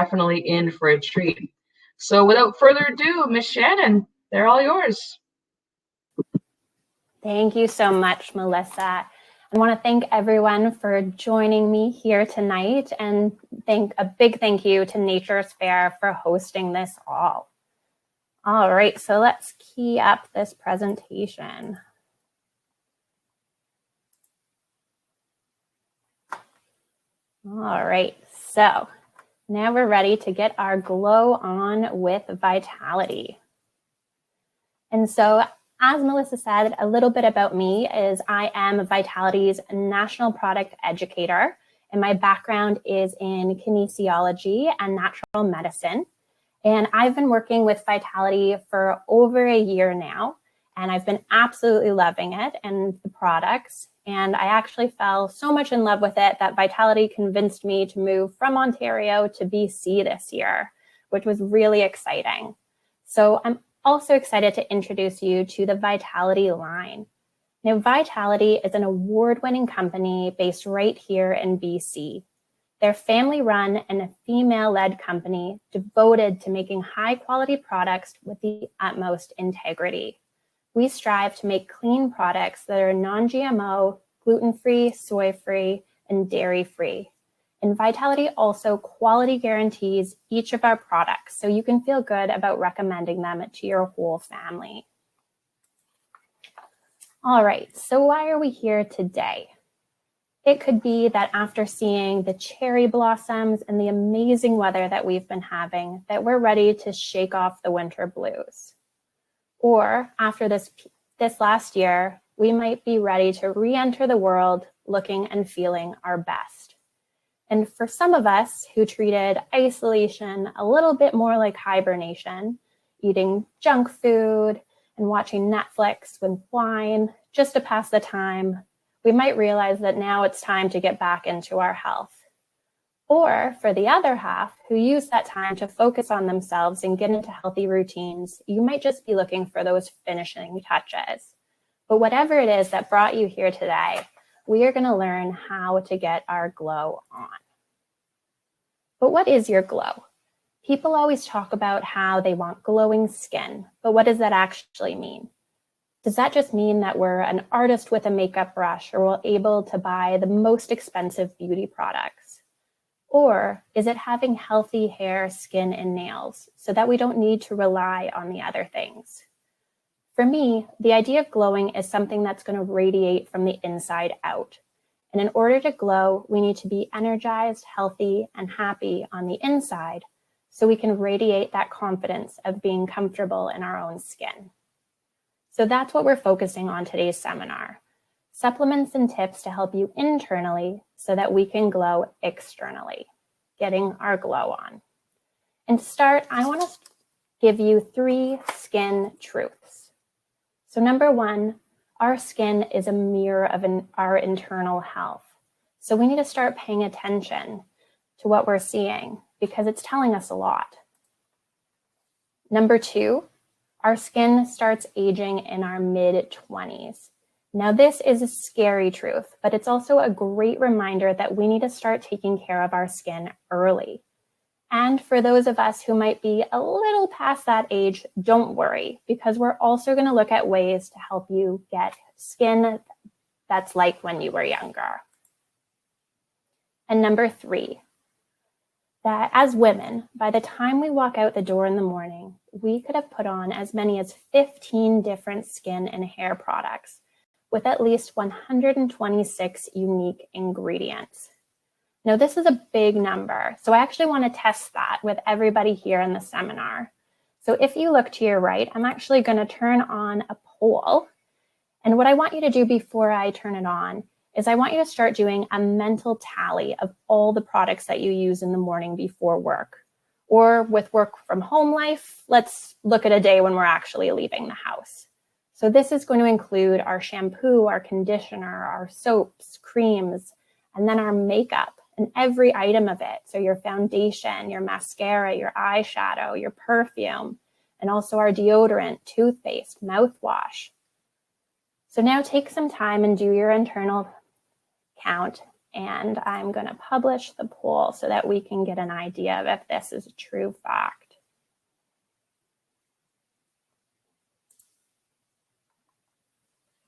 definitely in for a treat. So without further ado, Miss Shannon, they're all yours. Thank you so much, Melissa. I want to thank everyone for joining me here tonight, and a big thank you to Nature's Fair for hosting this all. All right, so let's key up this presentation. All right, so now we're ready to get our glow on with Vitality. And so, as Melissa said, a little bit about me is I am Vitality's National Product Educator, and my background is in kinesiology and natural medicine. And I've been working with Vitality for over a year now, and I've been absolutely loving it and the products. And I actually fell so much in love with it that Vitality convinced me to move from Ontario to BC this year, which was really exciting. So I'm also excited to introduce you to the Vitality line. Now, Vitality is an award-winning company based right here in BC. They're family-run and a female-led company devoted to making high-quality products with the utmost integrity. We strive to make clean products that are non-GMO, gluten-free, soy-free, and dairy-free. And Vitality also quality guarantees each of our products, so you can feel good about recommending them to your whole family. All right, so why are we here today? It could be that after seeing the cherry blossoms and the amazing weather that we've been having, that we're ready to shake off the winter blues. Or after this last year, we might be ready to re-enter the world looking and feeling our best. And for some of us who treated isolation a little bit more like hibernation, eating junk food and watching Netflix with wine just to pass the time, we might realize that now it's time to get back into our health. Or for the other half who use that time to focus on themselves and get into healthy routines, you might just be looking for those finishing touches. But whatever it is that brought you here today, we are going to learn how to get our glow on. But what is your glow? People always talk about how they want glowing skin, but what does that actually mean? Does that just mean that we're an artist with a makeup brush or we're able to buy the most expensive beauty products? Or is it having healthy hair, skin, and nails so that we don't need to rely on the other things? For me, the idea of glowing is something that's going to radiate from the inside out. And in order to glow, we need to be energized, healthy, and happy on the inside so we can radiate that confidence of being comfortable in our own skin. So that's what we're focusing on today's seminar. Supplements and tips to help you internally so that we can glow externally, getting our glow on. And to start, I want to give you 3 skin truths. So number 1, our skin is a mirror of our internal health. So we need to start paying attention to what we're seeing because it's telling us a lot. Number 2, our skin starts aging in our mid-20s. Now, this is a scary truth, but it's also a great reminder that we need to start taking care of our skin early. And for those of us who might be a little past that age, don't worry, because we're also going to look at ways to help you get skin that's like when you were younger. And number 3, that as women, by the time we walk out the door in the morning, we could have put on as many as 15 different skin and hair products with at least 126 unique ingredients. Now, this is a big number, so I actually want to test that with everybody here in the seminar. So if you look to your right, I'm actually going to turn on a poll. And what I want you to do before I turn it on is I want you to start doing a mental tally of all the products that you use in the morning before work. Or with work from home life, let's look at a day when we're actually leaving the house. So this is going to include our shampoo, our conditioner, our soaps, creams, and then our makeup and every item of it. So your foundation, your mascara, your eyeshadow, your perfume, and also our deodorant, toothpaste, mouthwash. So now take some time and do your internal count And I'm going to publish the poll so that we can get an idea of if this is a true fact.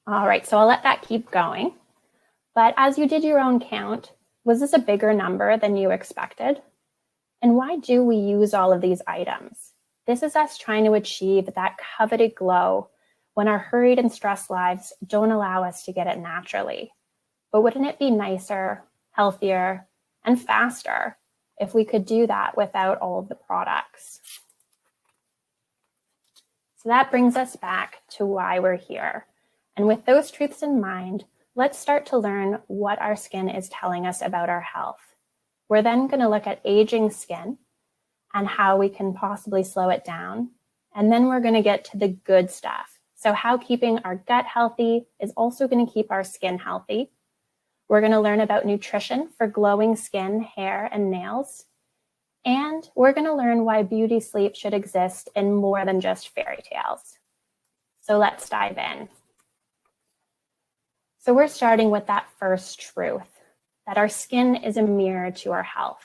All right, so I'll let that keep going. But as you did your own count, was this a bigger number than you expected? And why do we use all of these items? This is us trying to achieve that coveted glow when our hurried and stressed lives don't allow us to get it naturally. But wouldn't it be nicer, healthier, and faster if we could do that without all of the products? So that brings us back to why we're here. And with those truths in mind, let's start to learn what our skin is telling us about our health. We're then going to look at aging skin and how we can possibly slow it down. And then we're going to get to the good stuff. So how keeping our gut healthy is also going to keep our skin healthy. We're going to learn about nutrition for glowing skin, hair, and nails. And we're going to learn why beauty sleep should exist in more than just fairy tales. So let's dive in. So we're starting with that first truth, that our skin is a mirror to our health.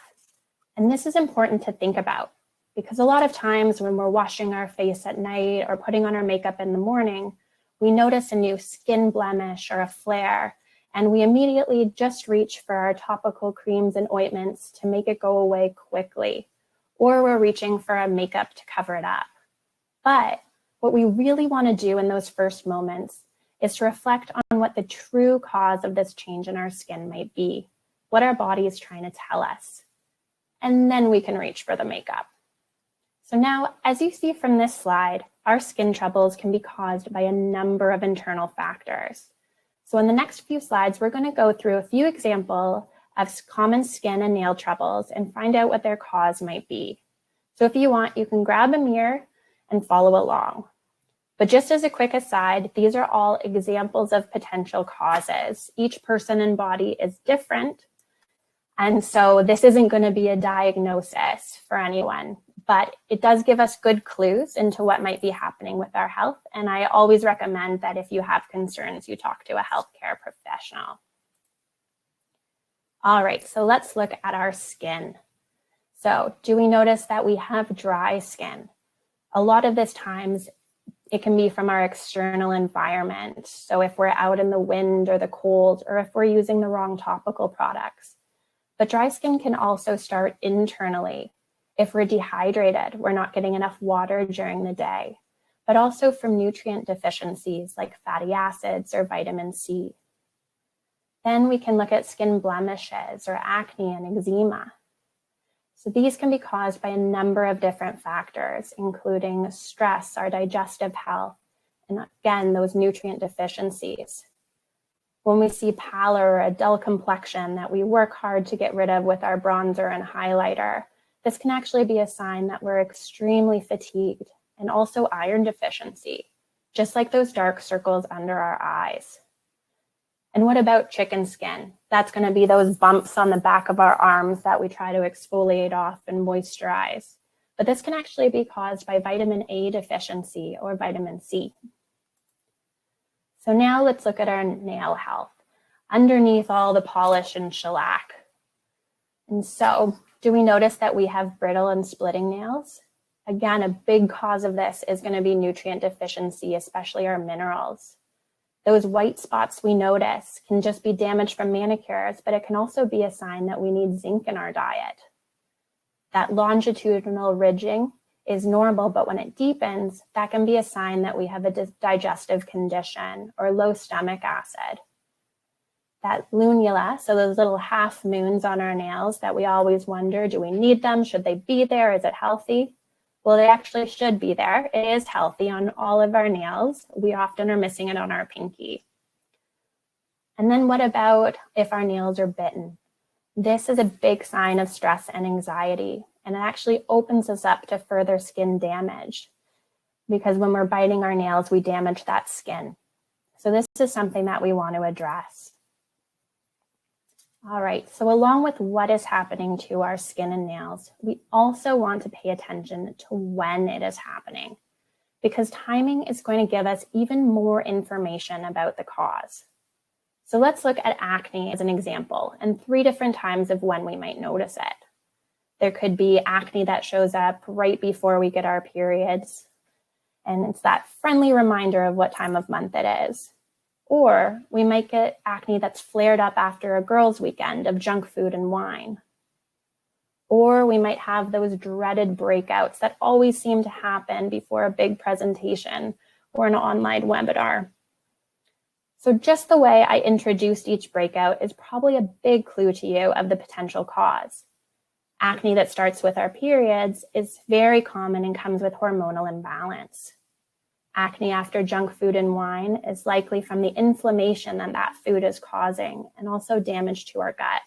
And this is important to think about because a lot of times when we're washing our face at night or putting on our makeup in the morning, we notice a new skin blemish or a flare, and we immediately just reach for our topical creams and ointments to make it go away quickly, or we're reaching for a makeup to cover it up. But what we really want to do in those first moments is to reflect on what the true cause of this change in our skin might be, what our body is trying to tell us. And then we can reach for the makeup. So now, as you see from this slide, our skin troubles can be caused by a number of internal factors. So in the next few slides, we're going to go through a few examples of common skin and nail troubles and find out what their cause might be. So if you want, you can grab a mirror and follow along. But just as a quick aside, these are all examples of potential causes. Each person and body is different. And so this isn't going to be a diagnosis for anyone, but it does give us good clues into what might be happening with our health. And I always recommend that if you have concerns, you talk to a healthcare professional. All right, so let's look at our skin. So do we notice that we have dry skin? A lot of this times it can be from our external environment. So if we're out in the wind or the cold, or if we're using the wrong topical products. But dry skin can also start internally. If we're dehydrated, we're not getting enough water during the day, but also from nutrient deficiencies like fatty acids or vitamin C. Then we can look at skin blemishes or acne and eczema. So these can be caused by a number of different factors, including stress, our digestive health, and again, those nutrient deficiencies. When we see pallor or a dull complexion that we work hard to get rid of with our bronzer and highlighter, this can actually be a sign that we're extremely fatigued and also iron deficiency, just like those dark circles under our eyes. And what about chicken skin? That's going to be those bumps on the back of our arms that we try to exfoliate off and moisturize. But this can actually be caused by vitamin A deficiency or vitamin C. So now let's look at our nail health underneath all the polish and shellac. And so do we notice that we have brittle and splitting nails? Again, a big cause of this is going to be nutrient deficiency, especially our minerals. Those white spots we notice can just be damage from manicures, but it can also be a sign that we need zinc in our diet. That longitudinal ridging is normal, but when it deepens, that can be a sign that we have a digestive condition or low stomach acid. That lunula, so those little half moons on our nails that we always wonder, do we need them? Should they be there? Is it healthy? Well, they actually should be there. It is healthy on all of our nails. We often are missing it on our pinky. And then what about if our nails are bitten? This is a big sign of stress and anxiety, and it actually opens us up to further skin damage because when we're biting our nails, we damage that skin. So this is something that we want to address. All right, so along with what is happening to our skin and nails, we also want to pay attention to when it is happening because timing is going to give us even more information about the cause. So let's look at acne as an example and 3 different times of when we might notice it. There could be acne that shows up right before we get our periods, and it's that friendly reminder of what time of month it is. Or we might get acne that's flared up after a girls' weekend of junk food and wine. Or we might have those dreaded breakouts that always seem to happen before a big presentation or an online webinar. So just the way I introduced each breakout is probably a big clue to you of the potential cause. Acne that starts with our periods is very common and comes with hormonal imbalance. Acne after junk food and wine is likely from the inflammation that food is causing and also damage to our gut.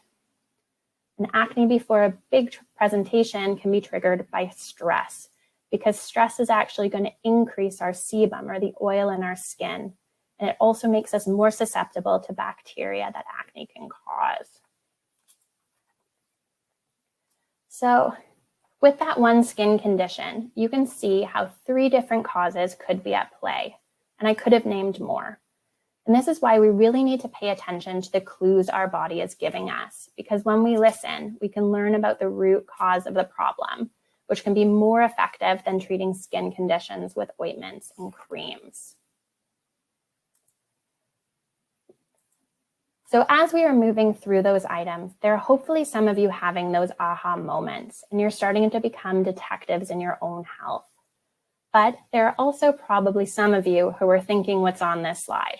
And acne before a big presentation can be triggered by stress, because stress is actually going to increase our sebum, or the oil in our skin. And it also makes us more susceptible to bacteria that acne can cause. So with that one skin condition, you can see how 3 different causes could be at play, and I could have named more. And this is why we really need to pay attention to the clues our body is giving us, because when we listen, we can learn about the root cause of the problem, which can be more effective than treating skin conditions with ointments and creams. So as we are moving through those items, there are hopefully some of you having those aha moments, and you're starting to become detectives in your own health. But there are also probably some of you who are thinking what's on this slide.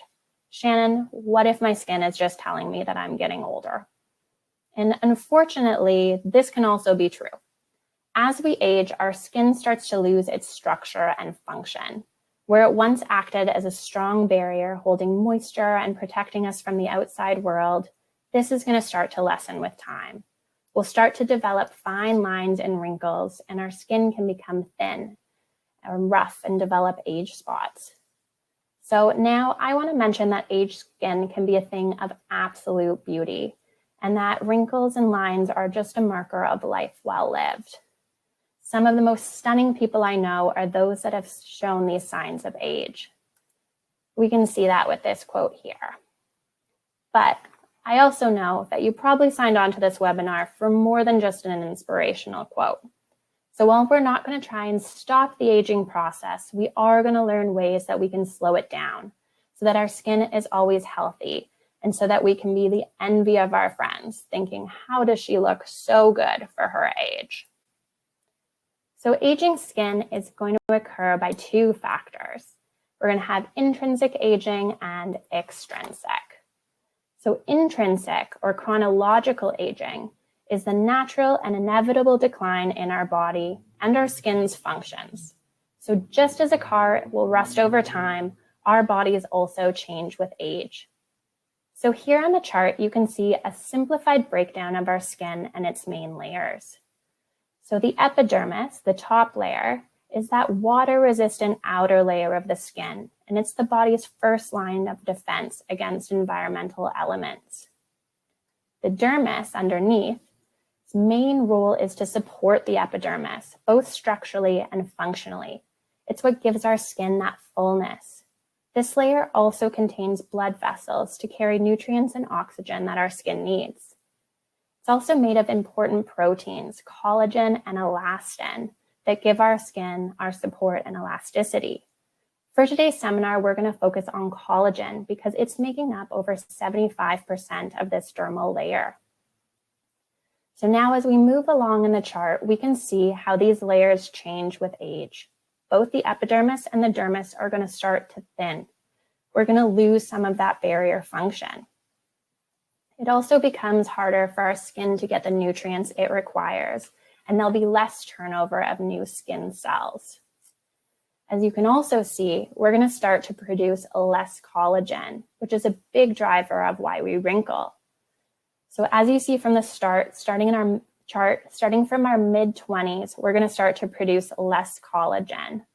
Shannon, what if my skin is just telling me that I'm getting older? And unfortunately, this can also be true. As we age, our skin starts to lose its structure and function. Where it once acted as a strong barrier holding moisture and protecting us from the outside world, this is going to start to lessen with time. We'll start to develop fine lines and wrinkles, and our skin can become thin and rough and develop age spots. So now I want to mention that aged skin can be a thing of absolute beauty, and that wrinkles and lines are just a marker of life well lived. Some of the most stunning people I know are those that have shown these signs of age. We can see that with this quote here. But I also know that you probably signed on to this webinar for more than just an inspirational quote. So while we're not going to try and stop the aging process, we are going to learn ways that we can slow it down so that our skin is always healthy, and so that we can be the envy of our friends, thinking, how does she look so good for her age? So aging skin is going to occur by 2 factors. We're going to have intrinsic aging and extrinsic. So intrinsic, or chronological aging, is the natural and inevitable decline in our body and our skin's functions. So just as a car will rust over time, our bodies also change with age. So here on the chart, you can see a simplified breakdown of our skin and its main layers. So the epidermis, the top layer, is that water-resistant outer layer of the skin, and it's the body's first line of defense against environmental elements. The dermis underneath, its main role is to support the epidermis, both structurally and functionally. It's what gives our skin that fullness. This layer also contains blood vessels to carry nutrients and oxygen that our skin needs. It's also made of important proteins, collagen and elastin, that give our skin our support and elasticity. For today's seminar, we're going to focus on collagen because it's making up over 75% of this dermal layer. So now as we move along in the chart, we can see how these layers change with age. Both the epidermis and the dermis are going to start to thin. We're going to lose some of that barrier function. It also becomes harder for our skin to get the nutrients it requires, and there'll be less turnover of new skin cells. As you can also see, we're going to start to produce less collagen, which is a big driver of why we wrinkle. So as you see from the start, starting in our chart, starting from our mid-20s, we're going to start to produce less collagen.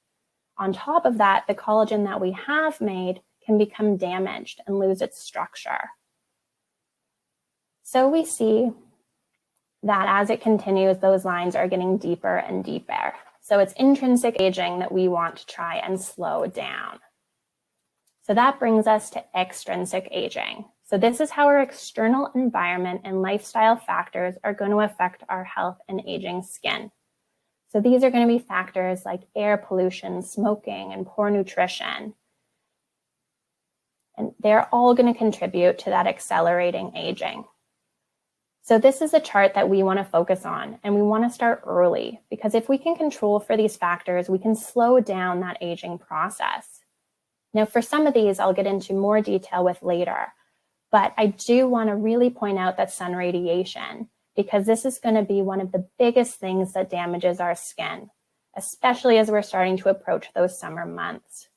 On top of that, the collagen that we have made can become damaged and lose its structure. So we see that as it continues, those lines are getting deeper and deeper. So it's intrinsic aging that we want to try and slow down. So that brings us to extrinsic aging. So this is how our external environment and lifestyle factors are going to affect our health and aging skin. So these are going to be factors like air pollution, smoking, and poor nutrition. And they're all going to contribute to that accelerating aging. So this is a chart that we want to focus on, and we want to start early, because if we can control for these factors, we can slow down that aging process. Now, for some of these, I'll get into more detail with later, but I do want to really point out that sun radiation, because this is going to be one of the biggest things that damages our skin, especially as we're starting to approach those summer months.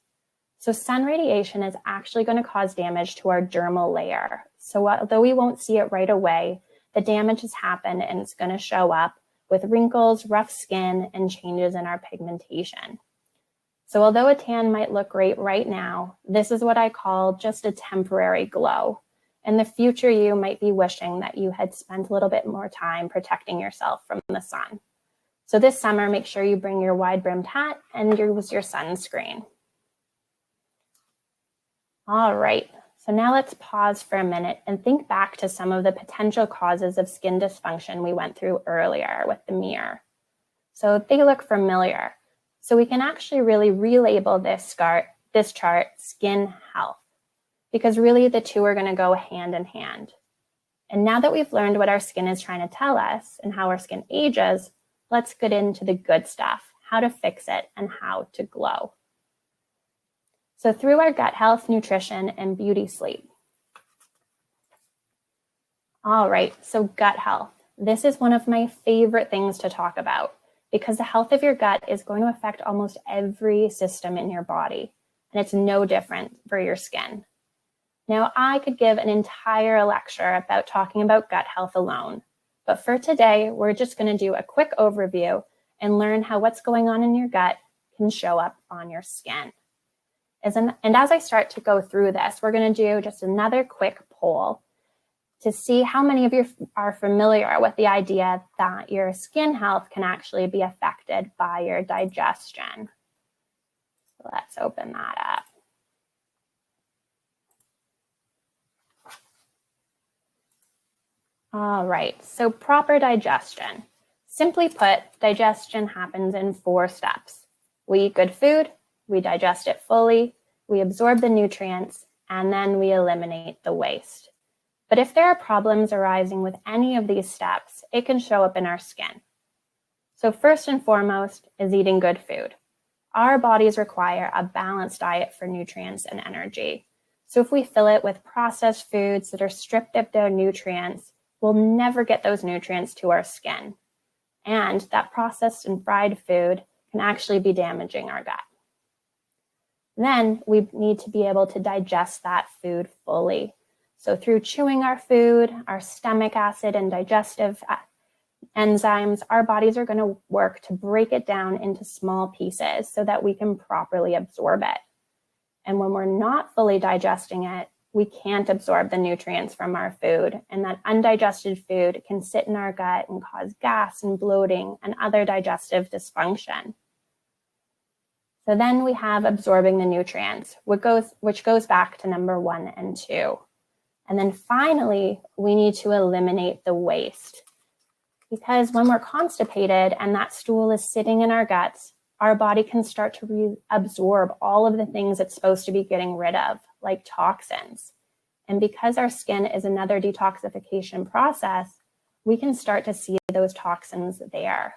So sun radiation is actually going to cause damage to our dermal layer. So although we won't see it right away, the damage has happened and it's going to show up with wrinkles, rough skin, and changes in our pigmentation. So although a tan might look great right now, this is what I call just a temporary glow. In the future, you might be wishing that you had spent a little bit more time protecting yourself from the sun. So this summer, make sure you bring your wide-brimmed hat and use your sunscreen. All right. So now let's pause for a minute and think back to some of the potential causes of skin dysfunction we went through earlier with the mirror. So they look familiar. So we can actually really relabel this chart skin health, because really the two are going to go hand in hand. And now that we've learned what our skin is trying to tell us and how our skin ages, let's get into the good stuff, how to fix it and how to glow. So through our gut health, nutrition, and beauty sleep. All right, so gut health. This is one of my favorite things to talk about, because the health of your gut is going to affect almost every system in your body, and it's no different for your skin. Now, I could give an entire lecture about talking about gut health alone, but for today, we're just going to do a quick overview and learn how what's going on in your gut can show up on your skin. And as I start to go through this, we're going to do just another quick poll to see how many of you are familiar with the idea that your skin health can actually be affected by your digestion. So let's open that up. All right, so proper digestion. Simply put, digestion happens in 4 steps. We eat good food, we digest it fully, we absorb the nutrients, and then we eliminate the waste. But if there are problems arising with any of these steps, it can show up in our skin. So first and foremost is eating good food. Our bodies require a balanced diet for nutrients and energy. So if we fill it with processed foods that are stripped of their nutrients, we'll never get those nutrients to our skin. And that processed and fried food can actually be damaging our gut. Then we need to be able to digest that food fully. So through chewing our food, our stomach acid and digestive enzymes, our bodies are going to work to break it down into small pieces so that we can properly absorb it. And when we're not fully digesting it, we can't absorb the nutrients from our food, and that undigested food can sit in our gut and cause gas and bloating and other digestive dysfunction. So then we have absorbing the nutrients, which goes back to number 1 and 2. And then finally, we need to eliminate the waste, because when we're constipated and that stool is sitting in our guts, our body can start to reabsorb all of the things it's supposed to be getting rid of, like toxins. And because our skin is another detoxification process, we can start to see those toxins there.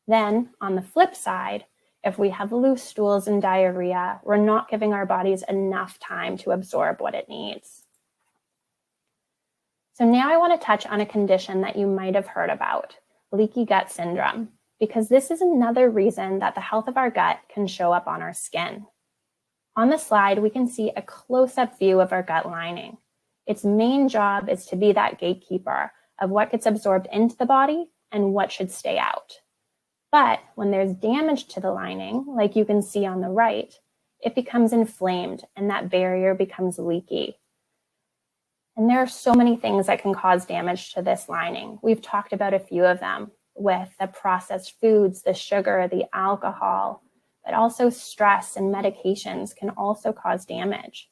Then on the flip side, if we have loose stools and diarrhea, we're not giving our bodies enough time to absorb what it needs. So now I want to touch on a condition that you might have heard about, leaky gut syndrome, because this is another reason that the health of our gut can show up on our skin. On the slide, we can see a close-up view of our gut lining. Its main job is to be that gatekeeper of what gets absorbed into the body and what should stay out. But when there's damage to the lining, like you can see on the right, it becomes inflamed and that barrier becomes leaky. And there are so many things that can cause damage to this lining. We've talked about a few of them with the processed foods, the sugar, the alcohol, but also stress and medications can also cause damage.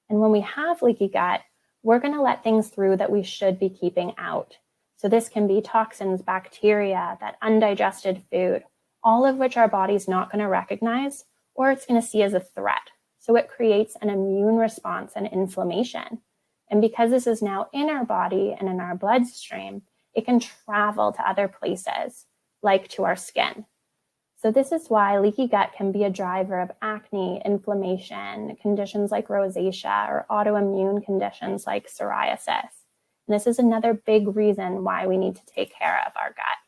And when we have leaky gut, we're going to let things through that we should be keeping out. So this can be toxins, bacteria, that undigested food, all of which our body's not going to recognize or it's going to see as a threat. So it creates an immune response and inflammation. And because this is now in our body and in our bloodstream, it can travel to other places, like to our skin. So this is why leaky gut can be a driver of acne, inflammation, conditions like rosacea, or autoimmune conditions like psoriasis. And this is another big reason why we need to take care of our gut.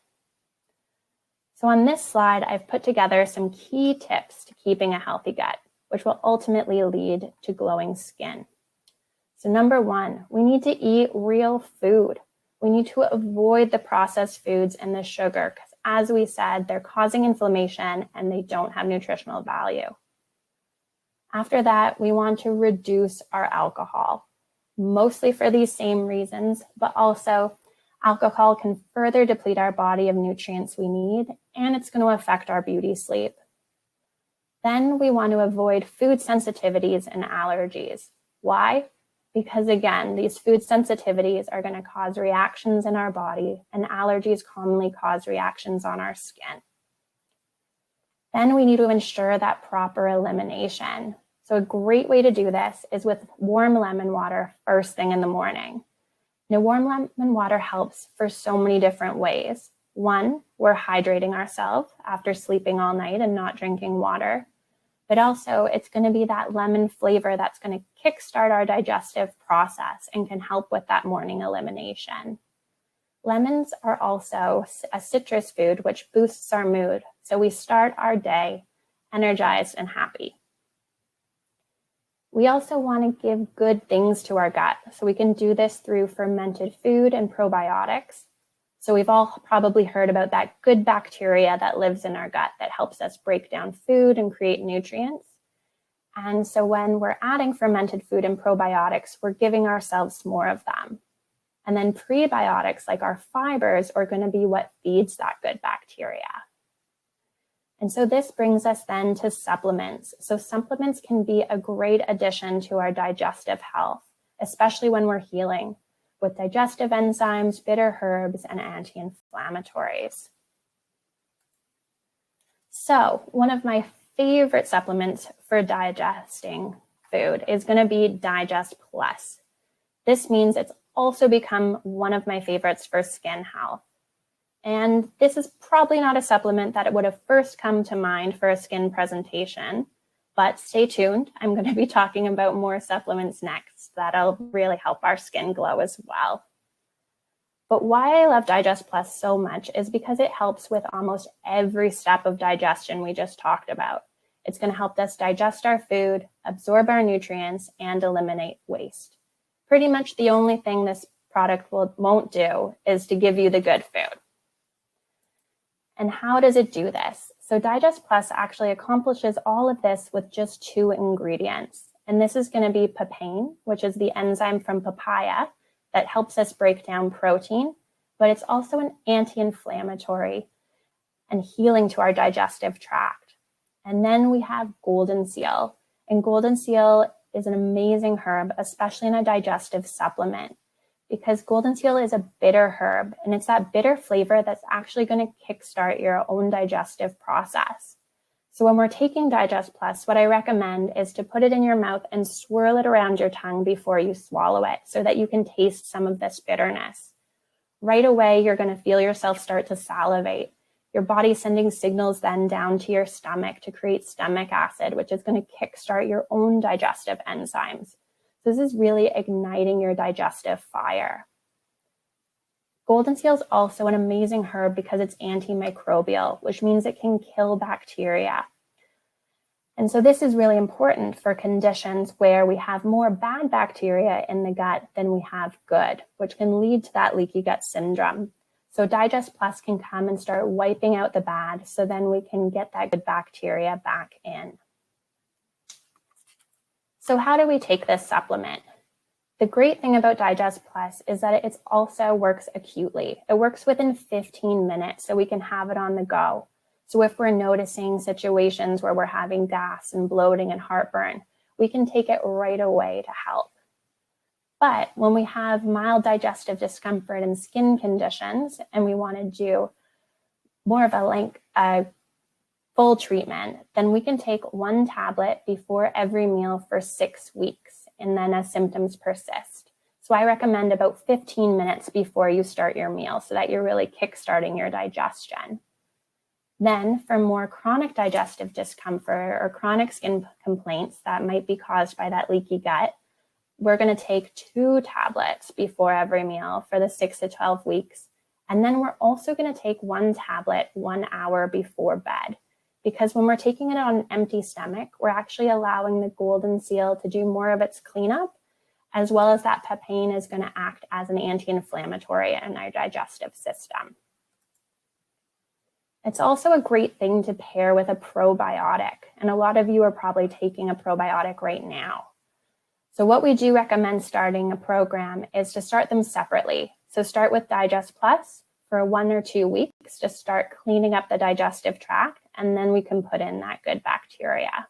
So on this slide, I've put together some key tips to keeping a healthy gut, which will ultimately lead to glowing skin. So number one, we need to eat real food. We need to avoid the processed foods and the sugar because, as we said, they're causing inflammation and they don't have nutritional value. After that, we want to reduce our alcohol, mostly for these same reasons, but also alcohol can further deplete our body of nutrients we need, and it's going to affect our beauty sleep. Then we want to avoid food sensitivities and allergies. Why? Because again, these food sensitivities are going to cause reactions in our body, and allergies commonly cause reactions on our skin. Then we need to ensure that proper elimination. So a great way to do this is with warm lemon water first thing in the morning. Now, warm lemon water helps for so many different ways. One, we're hydrating ourselves after sleeping all night and not drinking water. But also, it's going to be that lemon flavor that's going to kickstart our digestive process and can help with that morning elimination. Lemons are also a citrus food, which boosts our mood. So we start our day energized and happy. We also want to give good things to our gut. So we can do this through fermented food and probiotics. So we've all probably heard about that good bacteria that lives in our gut that helps us break down food and create nutrients. And so when we're adding fermented food and probiotics, we're giving ourselves more of them. And then prebiotics, like our fibers, are going to be what feeds that good bacteria. And so this brings us then to supplements. So supplements can be a great addition to our digestive health, especially when we're healing, with digestive enzymes, bitter herbs, and anti-inflammatories. So one of my favorite supplements for digesting food is going to be Digest Plus. This means it's also become one of my favorites for skin health. And this is probably not a supplement that it would have first come to mind for a skin presentation, but stay tuned. I'm going to be talking about more supplements next that'll really help our skin glow as well. But why I love Digest Plus so much is because it helps with almost every step of digestion we just talked about. It's going to help us digest our food, absorb our nutrients, and eliminate waste. Pretty much the only thing this product won't do is to give you the good food. And how does it do this? So Digest Plus actually accomplishes all of this with just 2 ingredients. And this is going to be papain, which is the enzyme from papaya that helps us break down protein, but it's also an anti-inflammatory and healing to our digestive tract. And then we have golden seal. And golden seal is an amazing herb, especially in a digestive supplement, because golden seal is a bitter herb, and it's that bitter flavor that's actually going to kickstart your own digestive process. So when we're taking Digest Plus, what I recommend is to put it in your mouth and swirl it around your tongue before you swallow it so that you can taste some of this bitterness. Right away, you're going to feel yourself start to salivate. Your body's sending signals then down to your stomach to create stomach acid, which is going to kickstart your own digestive enzymes. This is really igniting your digestive fire. Golden seal is also an amazing herb because it's antimicrobial, which means it can kill bacteria. And so this is really important for conditions where we have more bad bacteria in the gut than we have good, which can lead to that leaky gut syndrome. So Digest Plus can come and start wiping out the bad, so then we can get that good bacteria back in. So how do we take this supplement? The great thing about Digest Plus is that it also works acutely. It works within 15 minutes, so we can have it on the go. So if we're noticing situations where we're having gas and bloating and heartburn, we can take it right away to help. But when we have mild digestive discomfort and skin conditions, and we want to do more of a full treatment, then we can take 1 tablet before every meal for 6 weeks, and then as symptoms persist. So I recommend about 15 minutes before you start your meal so that you're really kickstarting your digestion. Then for more chronic digestive discomfort or chronic skin complaints that might be caused by that leaky gut, we're going to take 2 tablets before every meal for the 6 to 12 weeks. And then we're also going to take 1 tablet 1 hour before bed, because when we're taking it on an empty stomach, we're actually allowing the golden seal to do more of its cleanup, as well as that papain is going to act as an anti-inflammatory in our digestive system. It's also a great thing to pair with a probiotic, and a lot of you are probably taking a probiotic right now. So what we do recommend starting a program is to start them separately. So start with Digest Plus for 1 or 2 weeks to start cleaning up the digestive tract, and then we can put in that good bacteria.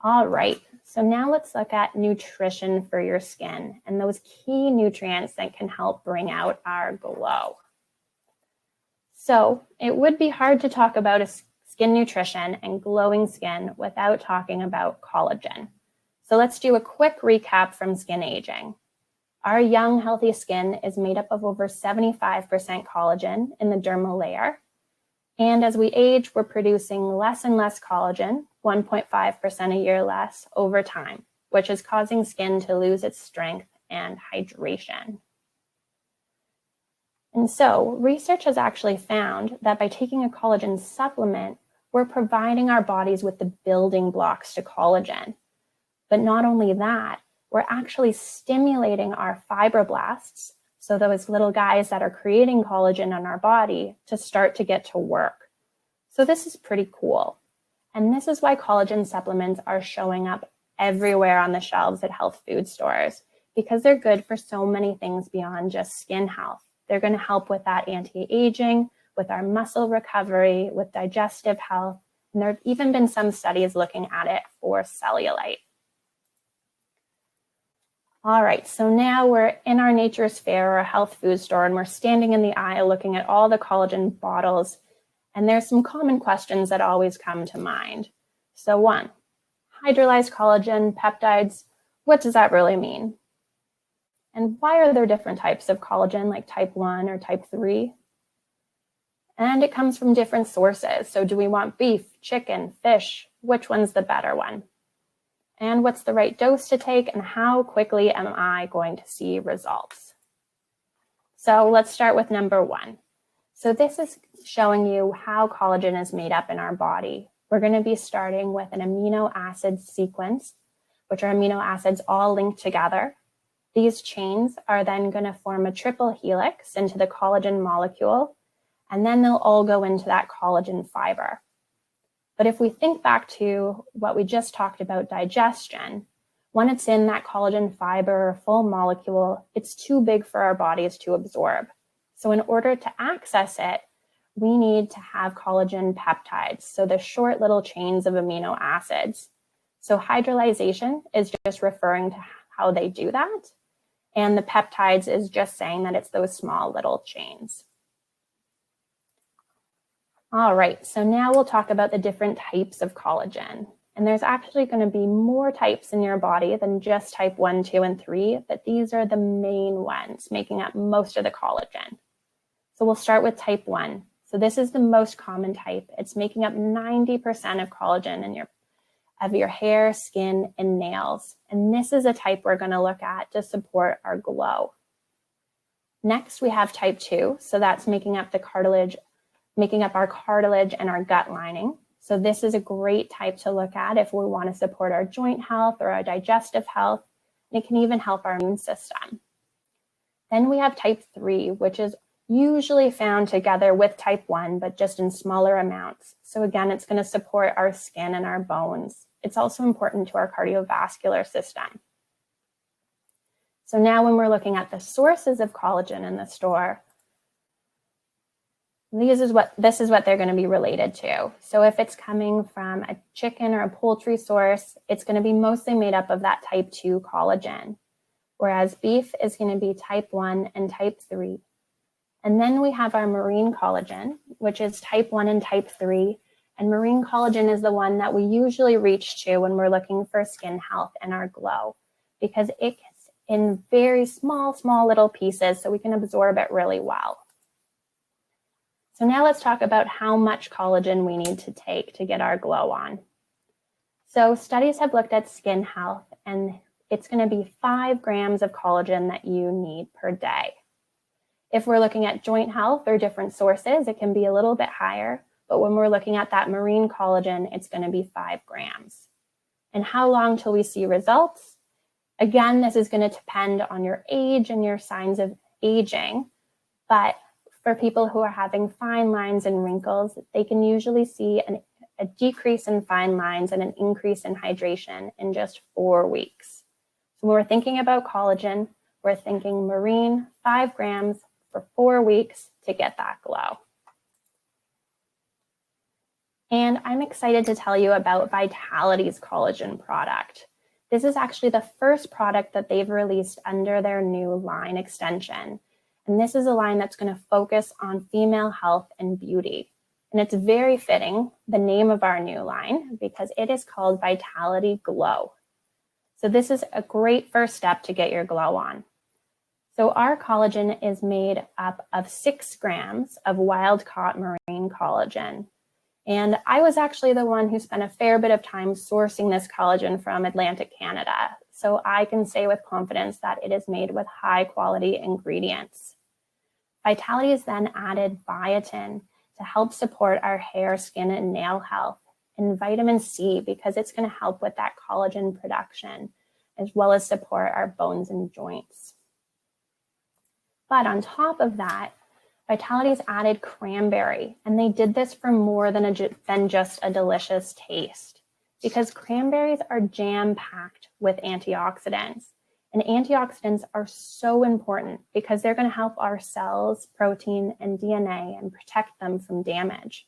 All right, so now let's look at nutrition for your skin and those key nutrients that can help bring out our glow. So it would be hard to talk about skin nutrition and glowing skin without talking about collagen. So let's do a quick recap from skin aging. Our young, healthy skin is made up of over 75% collagen in the dermal layer. And as we age, we're producing less and less collagen, 1.5% a year less over time, which is causing skin to lose its strength and hydration. And so research has actually found that by taking a collagen supplement, we're providing our bodies with the building blocks to collagen. But not only that, we're actually stimulating our fibroblasts, so those little guys that are creating collagen in our body, to start to get to work. So this is pretty cool. And this is why collagen supplements are showing up everywhere on the shelves at health food stores, because they're good for so many things beyond just skin health. They're going to help with that anti-aging, with our muscle recovery, with digestive health, and there have even been some studies looking at it for cellulite. All right, so now we're in our Nature's Fair or a health food store, and we're standing in the aisle looking at all the collagen bottles, and there's some common questions that always come to mind. So 1, hydrolyzed collagen, peptides, what does that really mean? And why are there different types of collagen, like type 1 or type 3? And it comes from different sources. So do we want beef, chicken, fish? Which one's the better one? And what's the right dose to take, and how quickly am I going to see results? So let's start with number 1. So this is showing you how collagen is made up in our body. We're going to be starting with an amino acid sequence, which are amino acids all linked together. These chains are then going to form a triple helix into the collagen molecule, and then they'll all go into that collagen fiber. But if we think back to what we just talked about, digestion, when it's in that collagen fiber or full molecule, it's too big for our bodies to absorb. So in order to access it, we need to have collagen peptides, so the short little chains of amino acids. So hydrolyzation is just referring to how they do that. And the peptides is just saying that it's those small little chains. All right, so now we'll talk about the different types of collagen. And there's actually going to be more types in your body than just type 1, 2, and 3, but these are the main ones making up most of the collagen. So we'll start with type 1. So this is the most common type. It's making up 90% of collagen in your hair, skin, and nails. And this is a type we're going to look at to support our glow. Next, we have type 2. So that's making up our cartilage and our gut lining. So this is a great type to look at if we want to support our joint health or our digestive health. And it can even help our immune system. Then we have type 3, which is usually found together with type 1, but just in smaller amounts. So again, it's going to support our skin and our bones. It's also important to our cardiovascular system. So now when we're looking at the sources of collagen in the store, This is what they're going to be related to. So if it's coming from a chicken or a poultry source, it's going to be mostly made up of that type 2 collagen, whereas beef is going to be type 1 and type 3. And then we have our marine collagen, which is type 1 and type 3. And marine collagen is the one that we usually reach to when we're looking for skin health and our glow, because it's in very small little pieces, so we can absorb it really well. So now let's talk about how much collagen we need to take to get our glow on. So studies have looked at skin health, and it's going to be 5 grams of collagen that you need per day. If we're looking at joint health or different sources, it can be a little bit higher, but when we're looking at that marine collagen, it's going to be 5 grams. And how long till we see results? Again, this is going to depend on your age and your signs of aging, but for people who are having fine lines and wrinkles, they can usually see a decrease in fine lines and an increase in hydration in just 4 weeks. So when we're thinking about collagen, we're thinking marine, 5 grams for 4 weeks to get that glow. And I'm excited to tell you about Vitality's collagen product. This is actually the first product that they've released under their new line extension. And this is a line that's going to focus on female health and beauty. And it's very fitting, the name of our new line, because it is called Vitality Glow. So this is a great first step to get your glow on. So our collagen is made up of 6 grams of wild-caught marine collagen. And I was actually the one who spent a fair bit of time sourcing this collagen from Atlantic Canada. So I can say with confidence that it is made with high-quality ingredients. Vitality has then added biotin to help support our hair, skin, and nail health, and vitamin C because it's going to help with that collagen production, as well as support our bones and joints. But on top of that, Vitality's added cranberry, and they did this for more than just a delicious taste, because cranberries are jam-packed with antioxidants. And antioxidants are so important because they're going to help our cells, protein, and DNA and protect them from damage.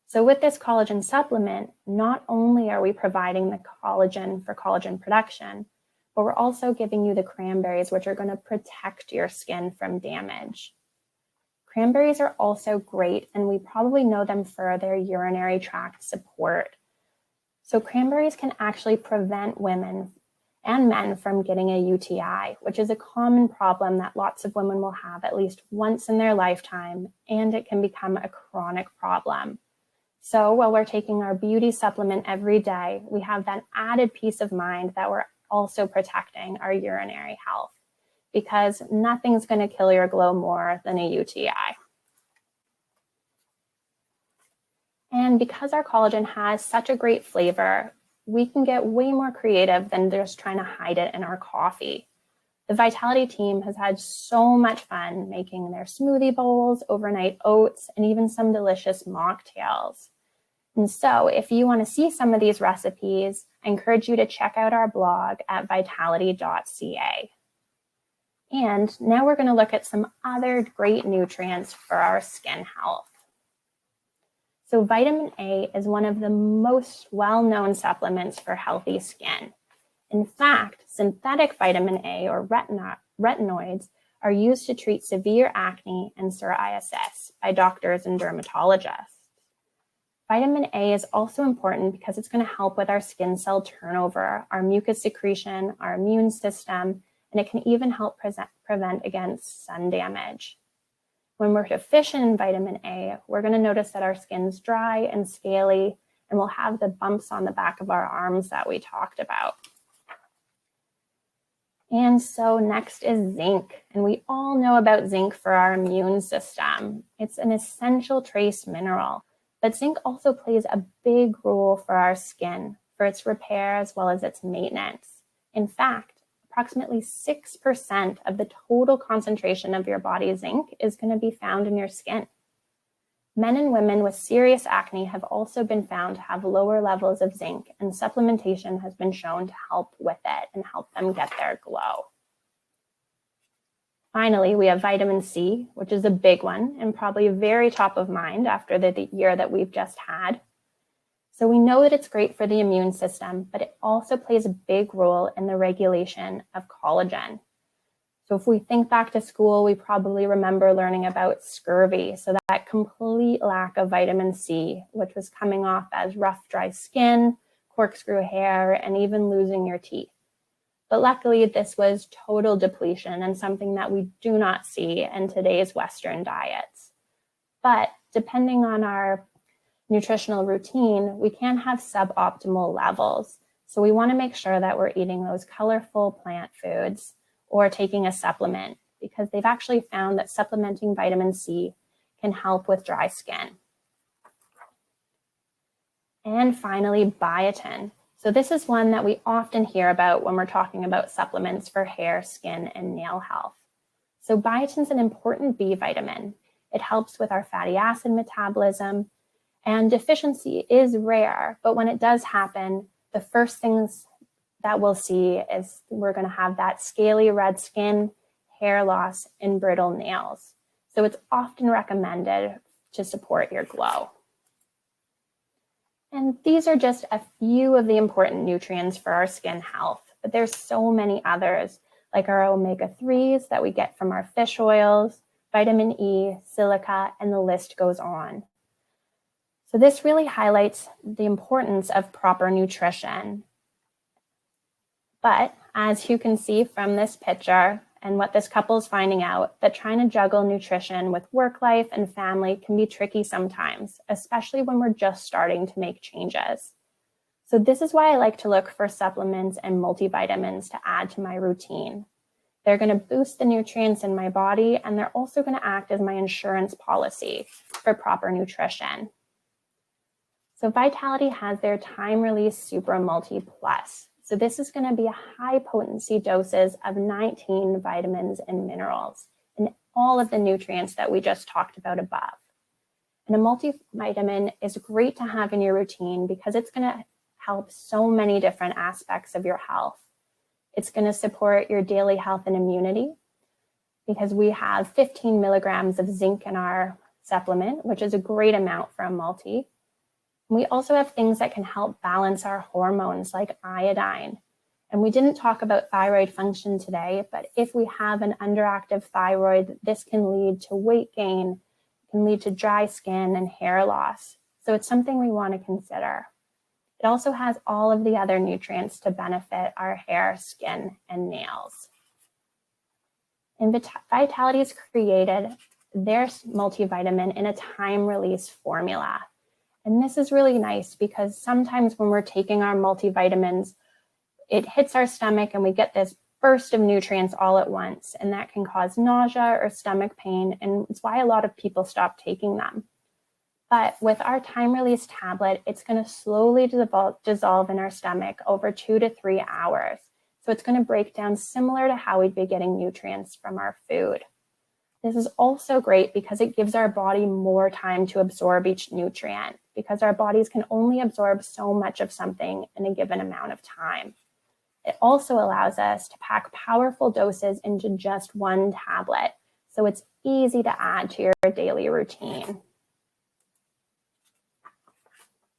So with this collagen supplement, not only are we providing the collagen for collagen production, but we're also giving you the cranberries, which are going to protect your skin from damage. Cranberries are also great, and we probably know them for their urinary tract support. So cranberries can actually prevent women and men from getting a UTI, which is a common problem that lots of women will have at least once in their lifetime, and it can become a chronic problem. So while we're taking our beauty supplement every day, we have that added peace of mind that we're also protecting our urinary health, because nothing's going to kill your glow more than a UTI. And because our collagen has such a great flavor, we can get way more creative than just trying to hide it in our coffee. The Vitality team has had so much fun making their smoothie bowls, overnight oats, and even some delicious mocktails. And so if you want to see some of these recipes, I encourage you to check out our blog at vitality.ca. And now we're going to look at some other great nutrients for our skin health. So vitamin A is one of the most well-known supplements for healthy skin. In fact, synthetic vitamin A or retinoids are used to treat severe acne and psoriasis by doctors and dermatologists. Vitamin A is also important because it's going to help with our skin cell turnover, our mucus secretion, our immune system, and it can even help prevent against sun damage. When we're deficient in vitamin A, we're going to notice that our skin's dry and scaly, and we'll have the bumps on the back of our arms that we talked about. And so next is zinc, and we all know about zinc for our immune system. It's an essential trace mineral, but zinc also plays a big role for our skin, for its repair as well as its maintenance. In fact, approximately 6% of the total concentration of your body's zinc is going to be found in your skin. Men and women with serious acne have also been found to have lower levels of zinc, and supplementation has been shown to help with it and help them get their glow. Finally, we have vitamin C, which is a big one and probably very top of mind after the year that we've just had. So we know that it's great for the immune system, but it also plays a big role in the regulation of collagen. So if we think back to school, we probably remember learning about scurvy. So that complete lack of vitamin C, which was coming off as rough, dry skin, corkscrew hair, and even losing your teeth. But luckily, this was total depletion and something that we do not see in today's Western diets. But depending on our nutritional routine, we can have suboptimal levels. So we want to make sure that we're eating those colorful plant foods or taking a supplement, because they've actually found that supplementing vitamin C can help with dry skin. And finally, biotin. So this is one that we often hear about when we're talking about supplements for hair, skin, and nail health. So biotin is an important B vitamin. It helps with our fatty acid metabolism, and deficiency is rare, but when it does happen, the first things that we'll see is we're going to have that scaly red skin, hair loss, and brittle nails. So it's often recommended to support your glow. And these are just a few of the important nutrients for our skin health, but there's so many others, like our omega-3s that we get from our fish oils, vitamin E, silica, and the list goes on. So this really highlights the importance of proper nutrition. But as you can see from this picture and what this couple is finding out, that trying to juggle nutrition with work life and family can be tricky sometimes, especially when we're just starting to make changes. So this is why I like to look for supplements and multivitamins to add to my routine. They're going to boost the nutrients in my body, and they're also going to act as my insurance policy for proper nutrition. So Vitality has their time-release Super Multi Plus. So this is going to be a high-potency doses of 19 vitamins and minerals and all of the nutrients that we just talked about above. And a multivitamin is great to have in your routine because it's going to help so many different aspects of your health. It's going to support your daily health and immunity because we have 15 milligrams of zinc in our supplement, which is a great amount for a multi. We also have things that can help balance our hormones like iodine. And we didn't talk about thyroid function today, but if we have an underactive thyroid, this can lead to weight gain, can lead to dry skin and hair loss. So it's something we want to consider. It also has all of the other nutrients to benefit our hair, skin, and nails. And Vitality's created their multivitamin in a time-release formula. And this is really nice because sometimes when we're taking our multivitamins, it hits our stomach and we get this burst of nutrients all at once, and that can cause nausea or stomach pain, and it's why a lot of people stop taking them. But with our time-release tablet, it's going to slowly dissolve in our stomach over 2 to 3 hours. So it's going to break down similar to how we'd be getting nutrients from our food. This is also great because it gives our body more time to absorb each nutrient, because our bodies can only absorb so much of something in a given amount of time. It also allows us to pack powerful doses into just one tablet, so it's easy to add to your daily routine.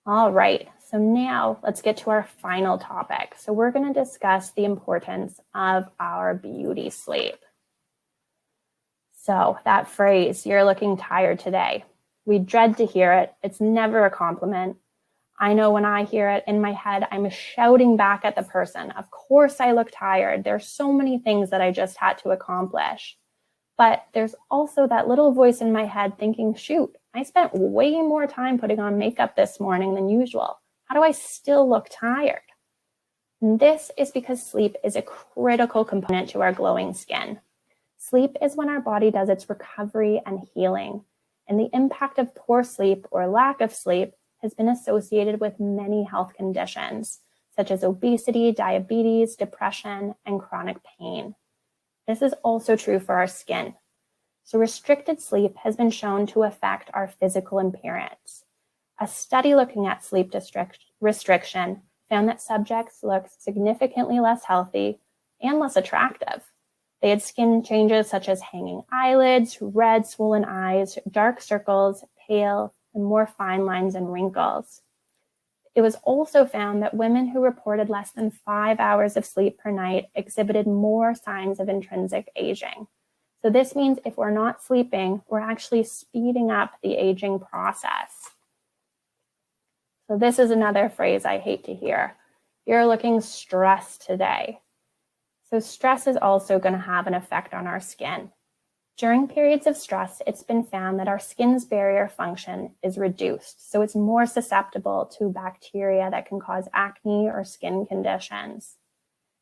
All right, so now let's get to our final topic. So we're going to discuss the importance of our beauty sleep. So that phrase, "you're looking tired today," we dread to hear it. It's never a compliment. I know when I hear it in my head, I'm shouting back at the person, "Of course I look tired. There's so many things that I just had to accomplish." But there's also that little voice in my head thinking, shoot, I spent way more time putting on makeup this morning than usual. How do I still look tired? And this is because sleep is a critical component to our glowing skin. Sleep is when our body does its recovery and healing, and the impact of poor sleep or lack of sleep has been associated with many health conditions, such as obesity, diabetes, depression, and chronic pain. This is also true for our skin. So restricted sleep has been shown to affect our physical appearance. A study looking at sleep restriction found that subjects looked significantly less healthy and less attractive. They had skin changes such as hanging eyelids, red swollen eyes, dark circles, pale, and more fine lines and wrinkles. It was also found that women who reported less than 5 hours of sleep per night exhibited more signs of intrinsic aging. So this means if we're not sleeping, we're actually speeding up the aging process. So this is another phrase I hate to hear. You're looking stressed today. So stress is also going to have an effect on our skin. During periods of stress, it's been found that our skin's barrier function is reduced, so it's more susceptible to bacteria that can cause acne or skin conditions.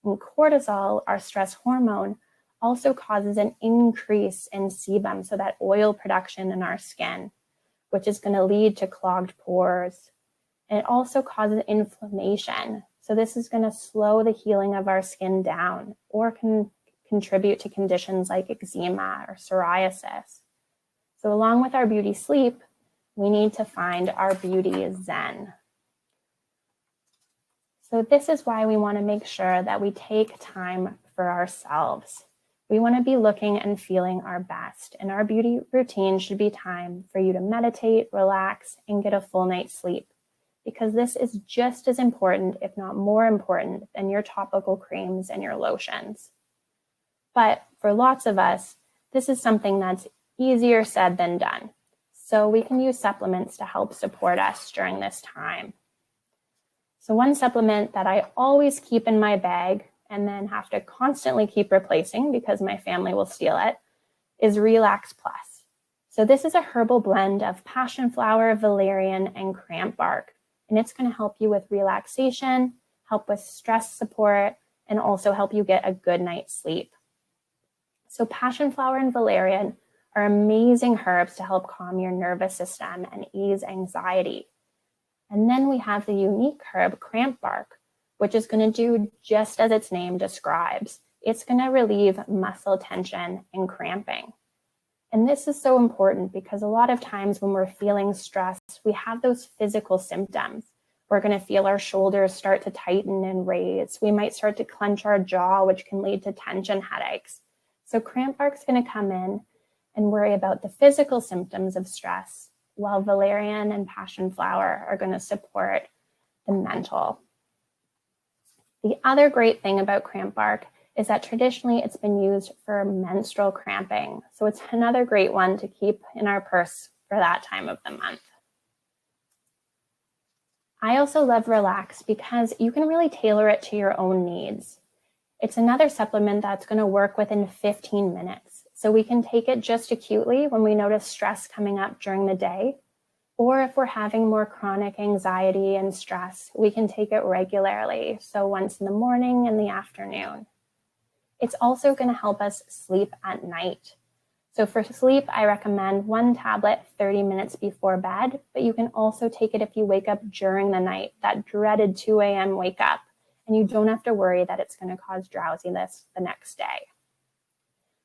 And cortisol, our stress hormone, also causes an increase in sebum, so that oil production in our skin, which is going to lead to clogged pores. And it also causes inflammation. So this is going to slow the healing of our skin down or can contribute to conditions like eczema or psoriasis. So along with our beauty sleep, we need to find our beauty zen. So this is why we want to make sure that we take time for ourselves. We want to be looking and feeling our best, and our beauty routine should be time for you to meditate, relax, and get a full night's sleep, because this is just as important, if not more important, than your topical creams and your lotions. But for lots of us, this is something that's easier said than done. So we can use supplements to help support us during this time. So one supplement that I always keep in my bag and then have to constantly keep replacing because my family will steal it is Relax Plus. So this is a herbal blend of passion flower, valerian, and cramp bark. And it's going to help you with relaxation, help with stress support, and also help you get a good night's sleep. So passion flower and valerian are amazing herbs to help calm your nervous system and ease anxiety. And then we have the unique herb cramp bark, which is going to do just as its name describes. It's going to relieve muscle tension and cramping. And this is so important because a lot of times when we're feeling stressed, we have those physical symptoms. We're going to feel our shoulders start to tighten and raise. We might start to clench our jaw, which can lead to tension headaches. So cramp bark's going to come in and worry about the physical symptoms of stress, while valerian and passion flower are going to support the mental. The other great thing about cramp bark is that traditionally it's been used for menstrual cramping. So it's another great one to keep in our purse for that time of the month. I also love Relax because you can really tailor it to your own needs. It's another supplement that's going to work within 15 minutes. So we can take it just acutely when we notice stress coming up during the day, or if we're having more chronic anxiety and stress, we can take it regularly. So once in the morning and the afternoon. It's also going to help us sleep at night. So for sleep, I recommend 1 tablet 30 minutes before bed, but you can also take it if you wake up during the night, that dreaded 2 a.m. wake up, and you don't have to worry that it's going to cause drowsiness the next day.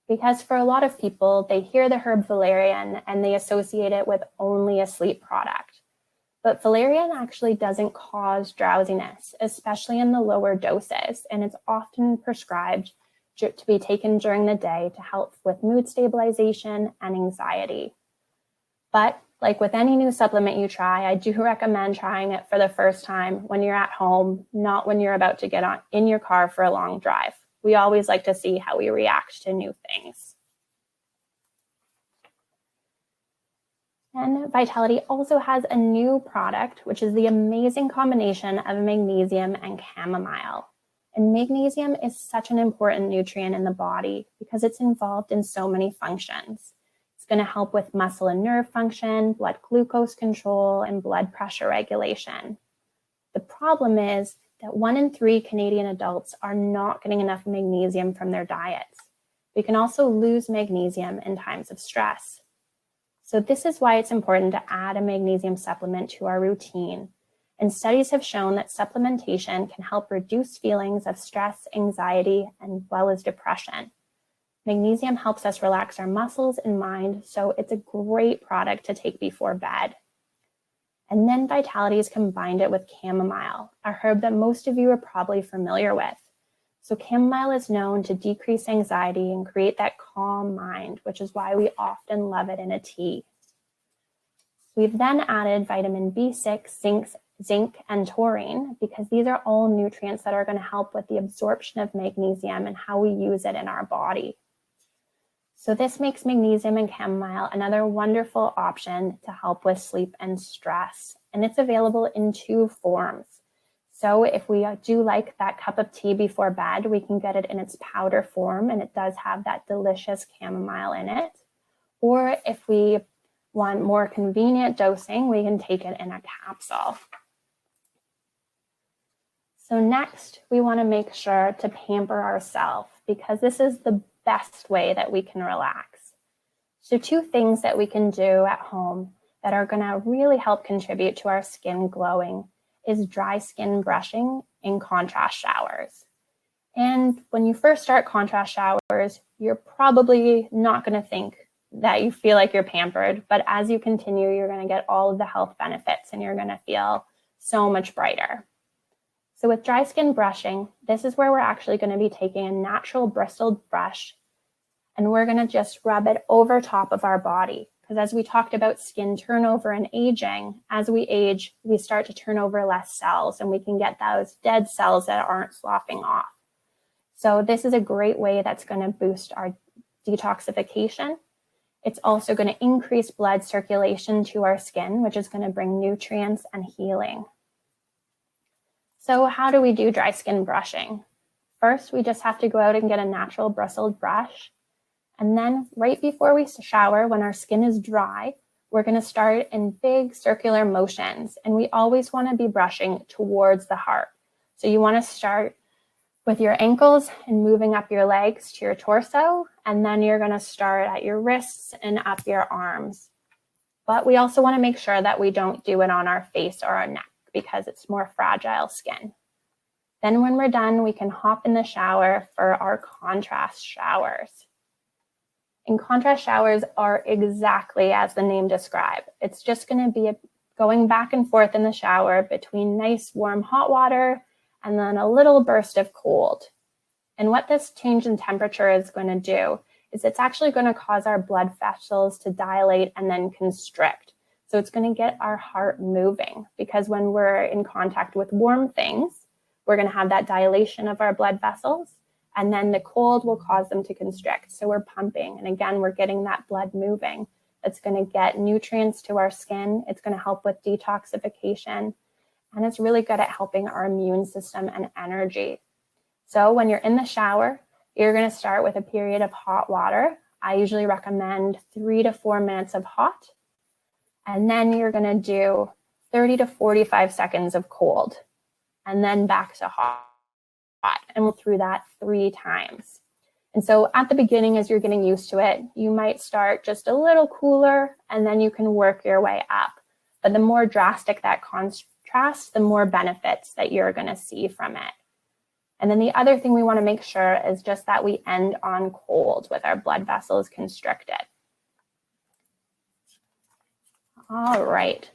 Because for a lot of people, they hear the herb valerian and they associate it with only a sleep product. But valerian actually doesn't cause drowsiness, especially in the lower doses, and it's often prescribed to be taken during the day to help with mood stabilization and anxiety. But like with any new supplement you try, I do recommend trying it for the first time when you're at home, not when you're about to get in your car for a long drive. We always like to see how we react to new things. And Vitality also has a new product, which is the amazing combination of magnesium and chamomile. And magnesium is such an important nutrient in the body because it's involved in so many functions. It's going to help with muscle and nerve function, blood glucose control, and blood pressure regulation. The problem is that 1 in 3 Canadian adults are not getting enough magnesium from their diets. We can also lose magnesium in times of stress. So this is why it's important to add a magnesium supplement to our routine. And studies have shown that supplementation can help reduce feelings of stress, anxiety, as well as depression. Magnesium helps us relax our muscles and mind, so it's a great product to take before bed. And then Vitality's combined it with chamomile, a herb that most of you are probably familiar with. So chamomile is known to decrease anxiety and create that calm mind, which is why we often love it in a tea. We've then added vitamin B6, zinc, and taurine because these are all nutrients that are going to help with the absorption of magnesium and how we use it in our body. So this makes magnesium and chamomile another wonderful option to help with sleep and stress. And it's available in 2 forms. So if we do like that cup of tea before bed, we can get it in its powder form, and it does have that delicious chamomile in it. Or if we want more convenient dosing, we can take it in a capsule. So next, we want to make sure to pamper ourselves because this is the best way that we can relax. So 2 things that we can do at home that are going to really help contribute to our skin glowing is dry skin brushing and contrast showers. And when you first start contrast showers, you're probably not going to think that you feel like you're pampered, but as you continue, you're going to get all of the health benefits and you're going to feel so much brighter. So with dry skin brushing, this is where we're actually going to be taking a natural bristled brush and we're going to just rub it over top of our body. Because as we talked about skin turnover and aging, as we age, we start to turn over less cells and we can get those dead cells that aren't sloughing off. So this is a great way that's going to boost our detoxification. It's also going to increase blood circulation to our skin, which is going to bring nutrients and healing. So how do we do dry skin brushing? First, we just have to go out and get a natural bristled brush. And then right before we shower, when our skin is dry, we're going to start in big circular motions. And we always want to be brushing towards the heart. So you want to start with your ankles and moving up your legs to your torso. And then you're going to start at your wrists and up your arms. But we also want to make sure that we don't do it on our face or our neck because it's more fragile skin. Then when we're done, we can hop in the shower for our contrast showers. And contrast showers are exactly as the name describes. It's just going to be going back and forth in the shower between nice warm hot water and then a little burst of cold. And what this change in temperature is going to do is it's actually going to cause our blood vessels to dilate and then constrict. So it's going to get our heart moving because when we're in contact with warm things, we're going to have that dilation of our blood vessels. And then the cold will cause them to constrict. So we're pumping. And again, we're getting that blood moving. It's going to get nutrients to our skin. It's going to help with detoxification. And it's really good at helping our immune system and energy. So when you're in the shower, you're going to start with a period of hot water. I usually recommend 3 to 4 minutes of hot. And then you're going to do 30 to 45 seconds of cold. And then back to hot. And we'll through that 3 times. And so at the beginning, as you're getting used to it, you might start just a little cooler and then you can work your way up. But the more drastic that contrast, the more benefits that you're going to see from it. And then the other thing we want to make sure is just that we end on cold with our blood vessels constricted. All right.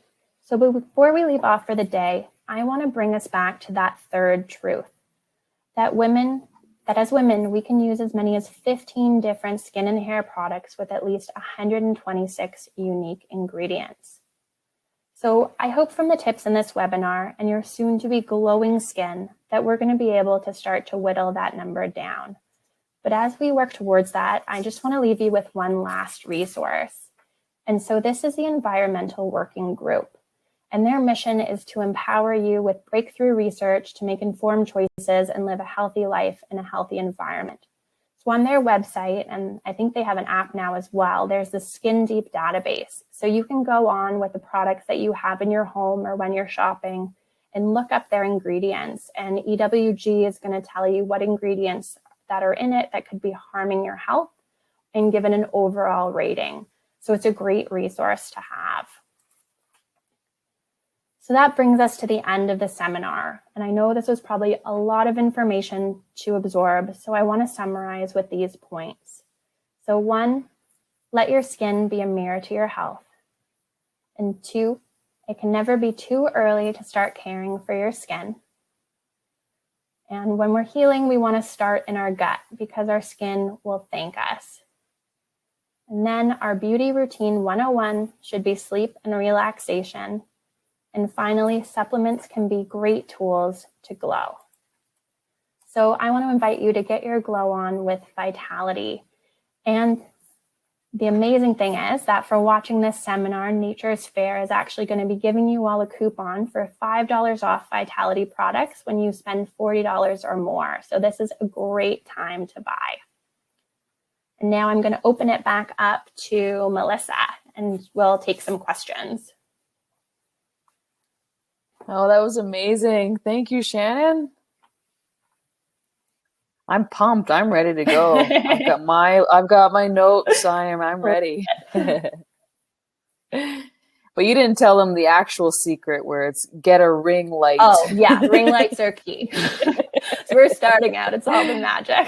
So before we leave off for the day, I want to bring us back to that third truth. That as women, we can use as many as 15 different skin and hair products with at least 126 unique ingredients. So I hope from the tips in this webinar and your soon-to-be glowing skin that we're going to be able to start to whittle that number down. But as we work towards that, I just want to leave you with one last resource. And so this is the Environmental Working Group. And their mission is to empower you with breakthrough research to make informed choices and live a healthy life in a healthy environment. So on their website, and I think they have an app now as well, there's the Skin Deep database. So you can go on with the products that you have in your home or when you're shopping and look up their ingredients. And EWG is going to tell you what ingredients that are in it that could be harming your health and give it an overall rating. So it's a great resource to have. So that brings us to the end of the seminar. And I know this was probably a lot of information to absorb, so I want to summarize with these points. So 1, let your skin be a mirror to your health. And 2, it can never be too early to start caring for your skin. And when we're healing, we want to start in our gut because our skin will thank us. And then our beauty routine 101 should be sleep and relaxation. And finally, supplements can be great tools to glow. So I want to invite you to get your glow on with Vitality. And the amazing thing is that for watching this seminar, Nature's Fair is actually going to be giving you all a coupon for $5 off Vitality products when you spend $40 or more. So this is a great time to buy. And now I'm going to open it back up to Melissa and we'll take some questions. Oh, that was amazing. Thank you, Shannon. I'm pumped. I'm ready to go. I've got my notes. I'm ready. But you didn't tell them the actual secret where it's get a ring light. Oh, yeah. Ring lights are key. So we're starting out. It's all the magic.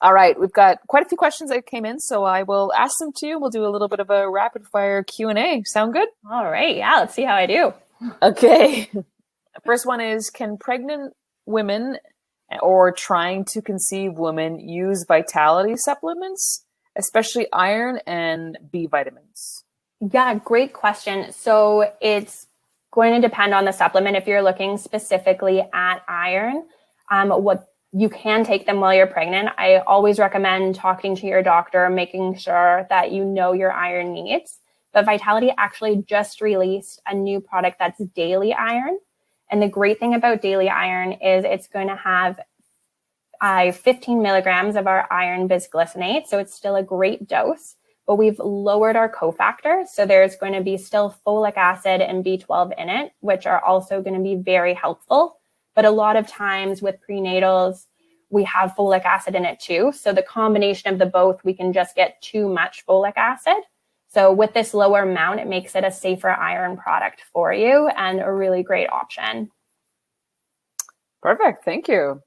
All right. We've got quite a few questions that came in, so I will ask them to you. We'll do a little bit of a rapid fire Q&A. Sound good? All right. Yeah. Let's see how I do. Okay. First one is, can pregnant women or trying to conceive women use vitality supplements, especially iron and B vitamins? Yeah, great question. So it's going to depend on the supplement. If you're looking specifically at iron, what you can take them while you're pregnant. I always recommend talking to your doctor, making sure that you know your iron needs. But Vitality actually just released a new product that's daily iron. And the great thing about daily iron is it's going to have 15 milligrams of our iron bisglycinate. So it's still a great dose, but we've lowered our cofactors. So there's going to be still folic acid and B12 in it, which are also going to be very helpful. But a lot of times with prenatals, we have folic acid in it too. So the combination of the both, we can just get too much folic acid. So with this lower amount, it makes it a safer iron product for you and a really great option. Perfect. Thank you.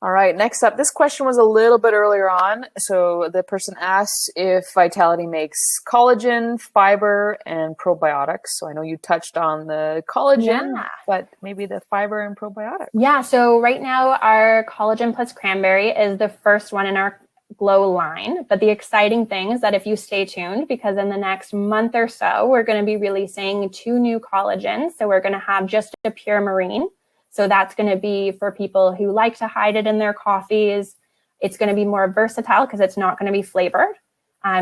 All right. Next up, this question was a little bit earlier on. So the person asked if Vitality makes collagen, fiber, and probiotics. So I know you touched on the collagen, but maybe the fiber and probiotics. Yeah. So right now, our collagen plus cranberry is the first one in our Glow line. But the exciting thing is that if you stay tuned, because in the next month or so, we're going to be releasing 2 new collagens. So we're going to have just a pure marine. So that's going to be for people who like to hide it in their coffees. It's going to be more versatile because it's not going to be flavored.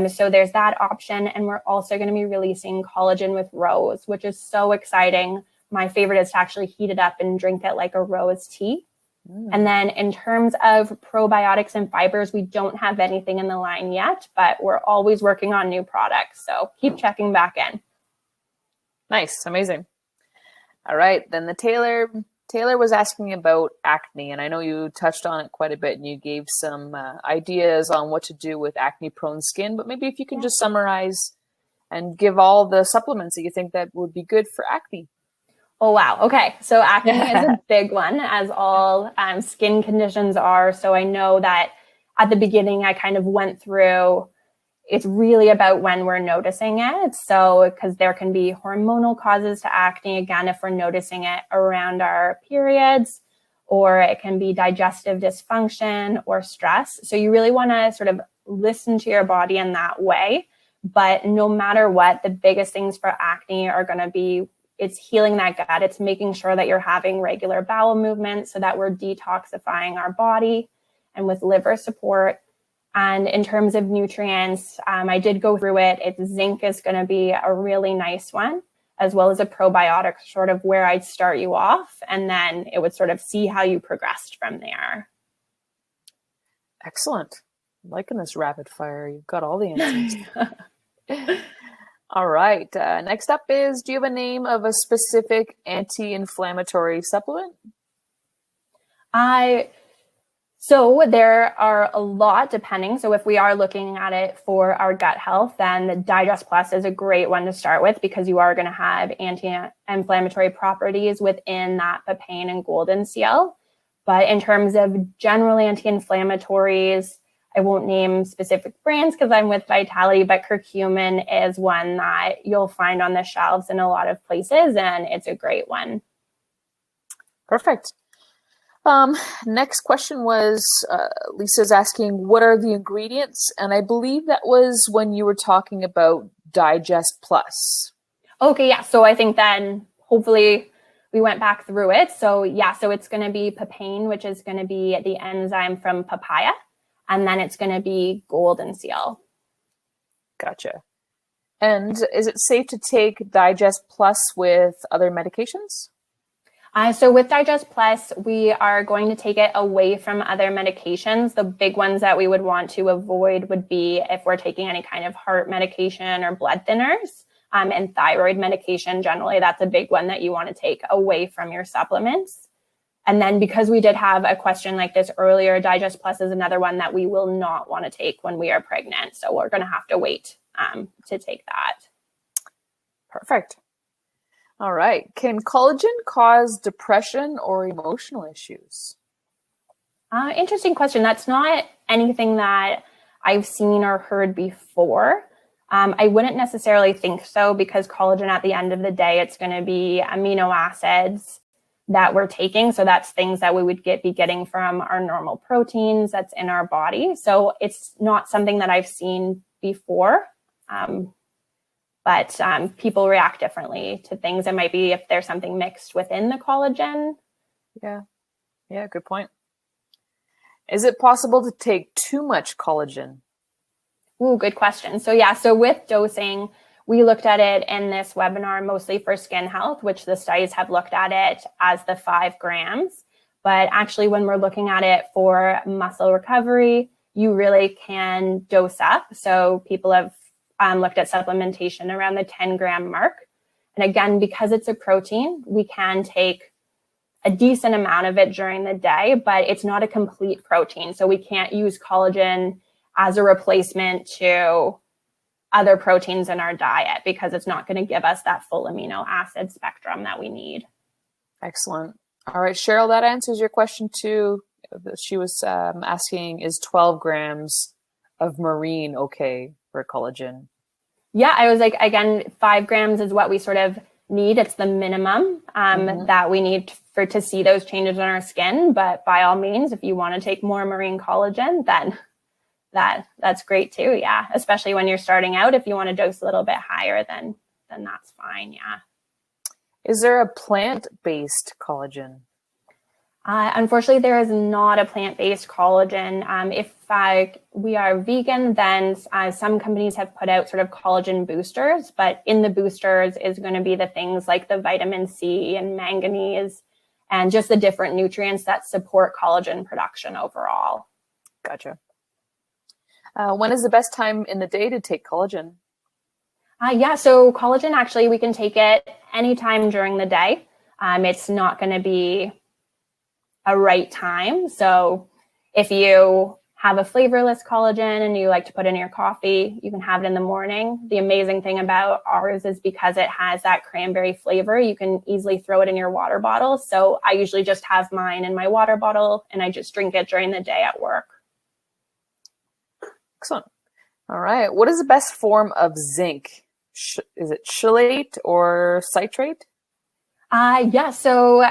So there's that option. And we're also going to be releasing collagen with rose, which is so exciting. My favorite is to actually heat it up and drink it like a rose tea. And then in terms of probiotics and fibers, we don't have anything in the line yet, but we're always working on new products. So keep checking back in. Nice. Amazing. All right. Then the Taylor was asking about acne, and I know you touched on it quite a bit and you gave some ideas on what to do with acne prone skin, but maybe if you can just summarize and give all the supplements that you think that would be good for acne. Oh, wow. Okay. So acne is a big one, as all skin conditions are. So I know that at the beginning, I kind of went through, it's really about when we're noticing it. So because there can be hormonal causes to acne, again, if we're noticing it around our periods, or it can be digestive dysfunction or stress. So you really want to sort of listen to your body in that way. But no matter what, the biggest things for acne are going to be, it's healing that gut. It's making sure that you're having regular bowel movements so that we're detoxifying our body, and with liver support. And in terms of nutrients, I did go through it. Zinc is going to be a really nice one, as well as a probiotic, sort of where I'd start you off. And then it would sort of see how you progressed from there. Excellent. I'm liking this rapid fire. You've got all the answers. All right. Next up is, do you have a name of a specific anti-inflammatory supplement? So there are a lot depending. So if we are looking at it for our gut health, then the Digest Plus is a great one to start with, because you are going to have anti-inflammatory properties within that papain and golden seal. But in terms of general anti-inflammatories, I won't name specific brands because I'm with Vitality, but curcumin is one that you'll find on the shelves in a lot of places, and it's a great one. Perfect. Next question was Lisa's asking, what are the ingredients? And I believe that was when you were talking about Digest Plus. Okay, yeah. So I think then hopefully we went back through it. So yeah, so it's going to be papain, which is going to be the enzyme from papaya. And then it's going to be golden seal. Gotcha. And is it safe to take Digest Plus with other medications? So with Digest Plus, we are going to take it away from other medications. The big ones that we would want to avoid would be if we're taking any kind of heart medication or blood thinners, and thyroid medication. Generally, that's a big one that you want to take away from your supplements. And then because we did have a question like this earlier, Digest Plus is another one that we will not want to take when we are pregnant. So we're going to have to wait to take that. Perfect. All right. Can collagen cause depression or emotional issues? Interesting question. That's not anything that I've seen or heard before. I wouldn't necessarily think so, because collagen at the end of the day, it's going to be amino acids that we're taking. So that's things that we would be getting from our normal proteins that's in our body. So it's not something that I've seen before. But people react differently to things. It might be if there's something mixed within the collagen. Yeah, good point. Is it possible to take too much collagen? Ooh, good question. So yeah, so with dosing, we looked at it in this webinar mostly for skin health, which the studies have looked at it as the 5 grams. But actually, when we're looking at it for muscle recovery, you really can dose up. So people have looked at supplementation around the 10-gram mark. And again, because it's a protein, we can take a decent amount of it during the day, but it's not a complete protein. So we can't use collagen as a replacement to other proteins in our diet, because it's not going to give us that full amino acid spectrum that we need. Excellent. All right, Cheryl, that answers your question too. She was asking, is 12 grams of marine okay for collagen? Yeah, I was like, again, 5 grams is what we sort of need. It's the minimum that we need to see those changes in our skin. But by all means, if you want to take more marine collagen, then that's great too. Yeah, especially when you're starting out. If you want to dose a little bit higher, then that's fine. Yeah. Is there a plant-based collagen? Unfortunately, there is not a plant-based collagen. If we are vegan, then some companies have put out sort of collagen boosters, but in the boosters is going to be the things like the vitamin C and manganese and just the different nutrients that support collagen production overall. Gotcha. When is the best time in the day to take collagen? Yeah, so collagen, actually, we can take it anytime during the day. It's not going to be a right time. So if you have a flavorless collagen and you like to put in your coffee, you can have it in the morning. The amazing thing about ours is because it has that cranberry flavor, you can easily throw it in your water bottle. So I usually just have mine in my water bottle and I just drink it during the day at work. Excellent. All right. What is the best form of zinc? Is it chelate or citrate? Yeah. So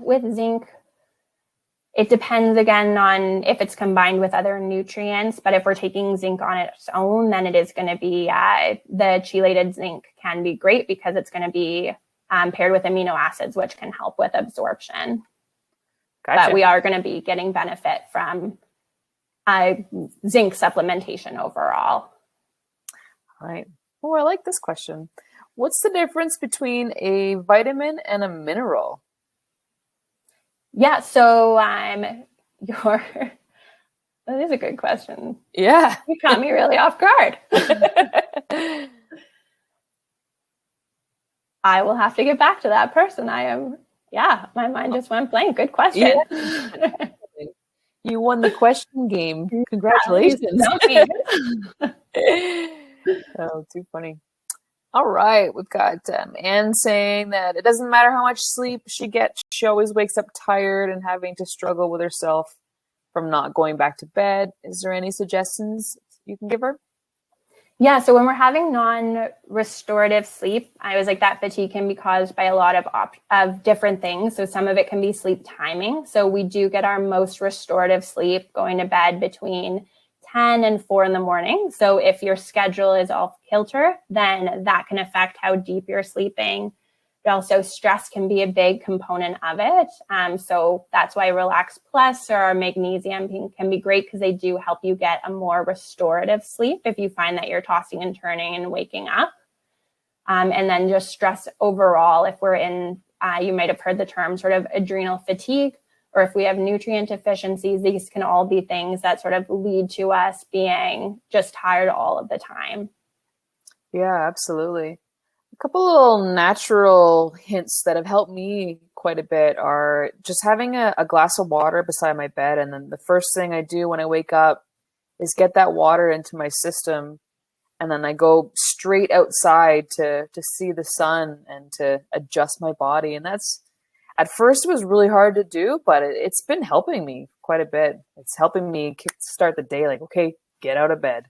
with zinc, it depends again on if it's combined with other nutrients, but if we're taking zinc on its own, then it is going to be the chelated zinc can be great because it's going to be paired with amino acids, which can help with absorption. Gotcha. But we are going to be getting benefit from zinc supplementation overall. All right. Oh, I like this question. What's the difference between a vitamin and a mineral? Yeah, so that is a good question. Yeah. You caught me really off guard. I will have to get back to that person. My mind just went blank. Good question. Yeah. You won the question game. Congratulations. Oh, too funny. All right, we've got Anne saying that it doesn't matter how much sleep she gets, she always wakes up tired and having to struggle with herself from not going back to bed. Is there any suggestions you can give her? Yeah, so when we're having non-restorative sleep, I was like, that fatigue can be caused by a lot of different things. So some of it can be sleep timing. So we do get our most restorative sleep going to bed between 10 and 4 in the morning. So if your schedule is off kilter, then that can affect how deep you're sleeping. But also stress can be a big component of it. So that's why Relax Plus or our magnesium can be great, because they do help you get a more restorative sleep if you find that you're tossing and turning and waking up. And then just stress overall, if we're in, you might have heard the term sort of adrenal fatigue, or if we have nutrient deficiencies, these can all be things that sort of lead to us being just tired all of the time. Yeah, absolutely. A couple little natural hints that have helped me quite a bit are just having a glass of water beside my bed. And then the first thing I do when I wake up is get that water into my system. And then I go straight outside to see the sun and to adjust my body. And that's, at first it was really hard to do, but it's been helping me quite a bit. It's helping me start the day like, okay, get out of bed.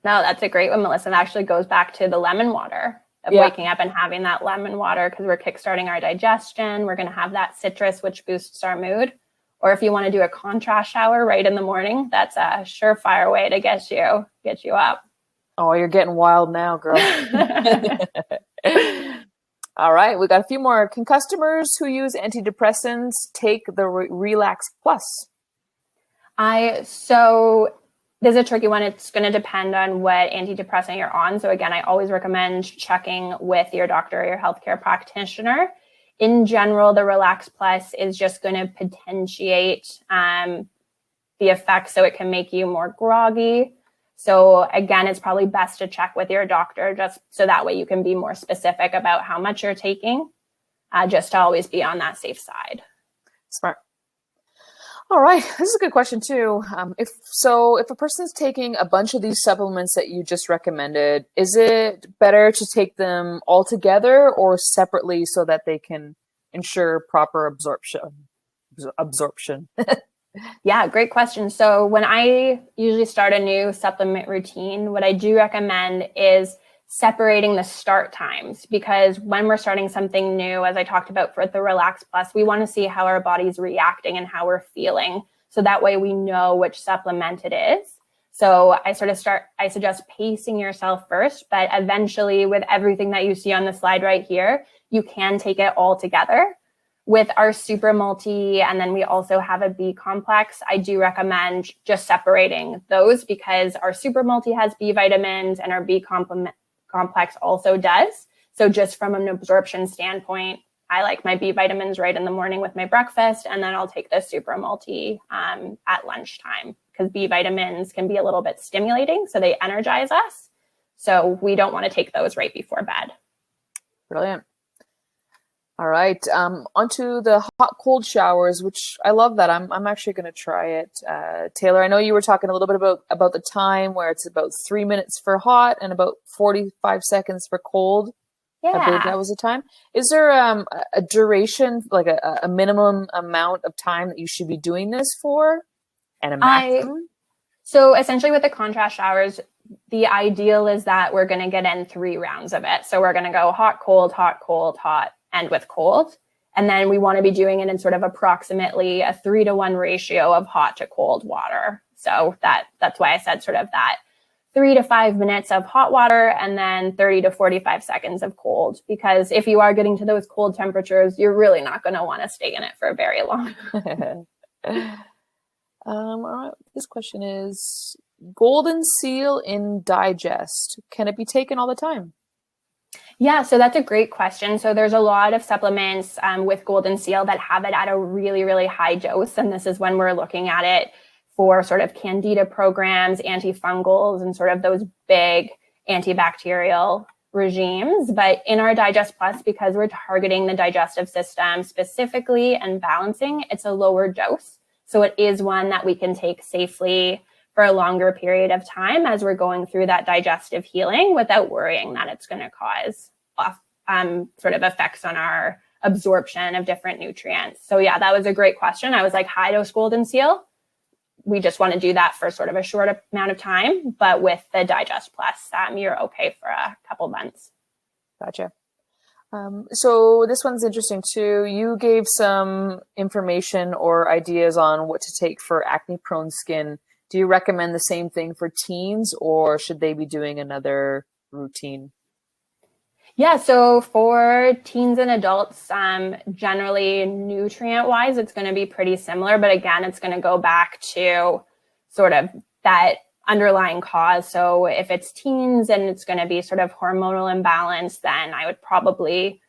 No, that's a great one, Melissa. It actually goes back to the lemon water. Of waking up and having that lemon water, because we're kickstarting our digestion. We're going to have that citrus, which boosts our mood. Or if you want to do a contrast shower right in the morning, that's a surefire way to get you up. Oh, you're getting wild now, girl. All right, we got a few more. Can customers who use antidepressants take the Relax Plus? So this is a tricky one. It's going to depend on what antidepressant you're on. So again, I always recommend checking with your doctor or your healthcare practitioner. In general, the Relax Plus is just going to potentiate the effects, so it can make you more groggy. So again, it's probably best to check with your doctor, just so that way you can be more specific about how much you're taking, just to always be on that safe side. Smart. All right, this is a good question too. If a person's taking a bunch of these supplements that you just recommended, is it better to take them all together or separately so that they can ensure proper absorption? Yeah, great question. So when I usually start a new supplement routine, what I do recommend is separating the start times, because when we're starting something new, as I talked about for the Relax Plus, we want to see how our body's reacting and how we're feeling. So that way we know which supplement it is. So I suggest pacing yourself first, but eventually with everything that you see on the slide right here, you can take it all together. With our Super Multi, and then we also have a B complex, I do recommend just separating those, because our Super Multi has B vitamins and our B complex also does. So just from an absorption standpoint, I like my B vitamins right in the morning with my breakfast, and then I'll take the Super Multi at lunchtime, because B vitamins can be a little bit stimulating, so they energize us. So we don't want to take those right before bed. Brilliant. All right, onto the hot cold showers, which I love that. I'm actually going to try it. Taylor, I know you were talking a little bit about the time, where it's about 3 minutes for hot and about 45 seconds for cold. Yeah. I believe that was the time. Is there a duration, like a minimum amount of time that you should be doing this for, and a maximum? So essentially with the contrast showers, the ideal is that we're going to get in 3 rounds of it. So we're going to go hot, cold, hot, and with cold. And then we want to be doing it in sort of approximately a 3-to-1 ratio of hot to cold water. So that's why I said sort of that 3 to 5 minutes of hot water and then 30 to 45 seconds of cold. Because if you are getting to those cold temperatures, you're really not going to want to stay in it for very long. All right. This question is, Golden Seal in Digest, can it be taken all the time? Yeah, so that's a great question. So there's a lot of supplements with Golden Seal that have it at a really, really high dose. And this is when we're looking at it for sort of candida programs, antifungals, and sort of those big antibacterial regimes. But in our Digest Plus, because we're targeting the digestive system specifically and balancing, it's a lower dose. So it is one that we can take safely for a longer period of time as we're going through that digestive healing without worrying that it's going to cause sort of effects on our absorption of different nutrients. So yeah, that was a great question. I was like, high dose Golden Seal, we just want to do that for sort of a short amount of time. But with the Digest Plus, you're okay for a couple months. Gotcha. So this one's interesting too. You gave some information or ideas on what to take for acne-prone skin. Do you recommend the same thing for teens, or should they be doing another routine? Yeah, so for teens and adults, generally nutrient-wise, it's going to be pretty similar. But again, it's going to go back to sort of that underlying cause. So if it's teens and it's going to be sort of hormonal imbalance, then I would probably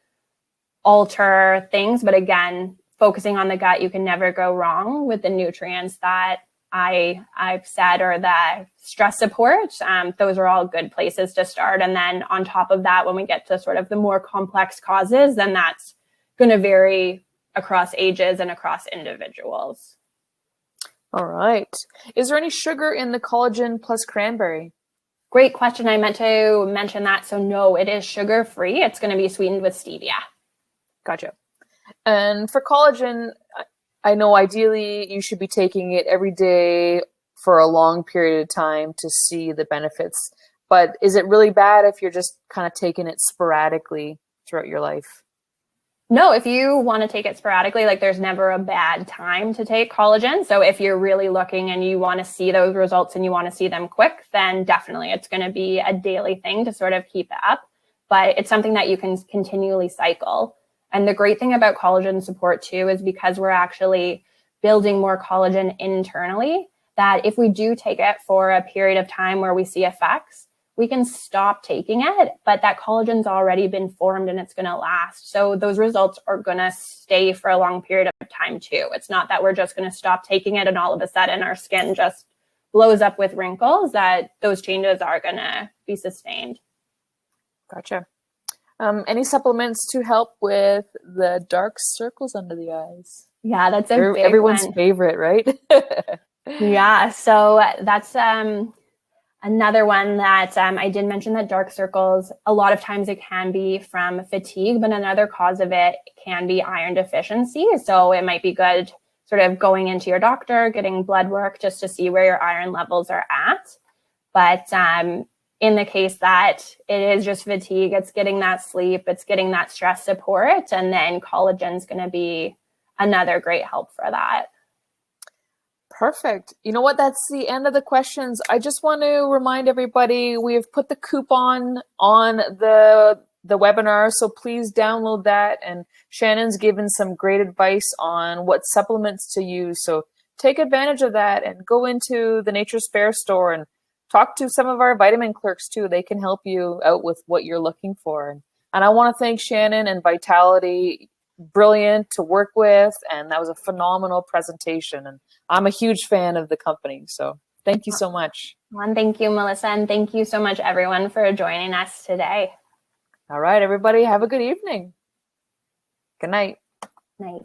alter things. But again, focusing on the gut, you can never go wrong with the nutrients that I've said, or the stress support. Those are all good places to start. And then on top of that, when we get to sort of the more complex causes, then that's going to vary across ages and across individuals. All right. Is there any sugar in the Collagen Plus Cranberry? Great question. I meant to mention that. So no, it is sugar-free. It's going to be sweetened with stevia. Gotcha. And for collagen, I know ideally you should be taking it every day for a long period of time to see the benefits. But is it really bad if you're just kind of taking it sporadically throughout your life? No, if you want to take it sporadically, like there's never a bad time to take collagen. So if you're really looking and you want to see those results and you want to see them quick, then definitely it's going to be a daily thing to sort of keep it up. But it's something that you can continually cycle. And the great thing about collagen support too is because we're actually building more collagen internally, that if we do take it for a period of time where we see effects, we can stop taking it, but that collagen's already been formed and it's going to last. So those results are going to stay for a long period of time too. It's not that we're just going to stop taking it and all of a sudden our skin just blows up with wrinkles, that those changes are going to be sustained. Gotcha. Any supplements to help with the dark circles under the eyes? Yeah, that's everyone's favorite, right? Yeah, so that's another one that I did mention, that dark circles, a lot of times it can be from fatigue, but another cause of it can be iron deficiency. So it might be good sort of going into your doctor, getting blood work just to see where your iron levels are at. But in the case that it is just fatigue, it's getting that sleep, it's getting that stress support, and then collagen is going to be another great help for that. Perfect. You know what? That's the end of the questions. I just want to remind everybody, we've put the coupon on the webinar, so please download that. And Shannon's given some great advice on what supplements to use. So take advantage of that and go into the Nature's Fair store and talk to some of our vitamin clerks too. They can help you out with what you're looking for. And I want to thank Shannon and Vitality. Brilliant to work with, and that was a phenomenal presentation, and I'm a huge fan of the company, so thank you so much. Well, thank you, Melissa, and thank you so much everyone for joining us today. All right, everybody, have a good evening. Good night. Night.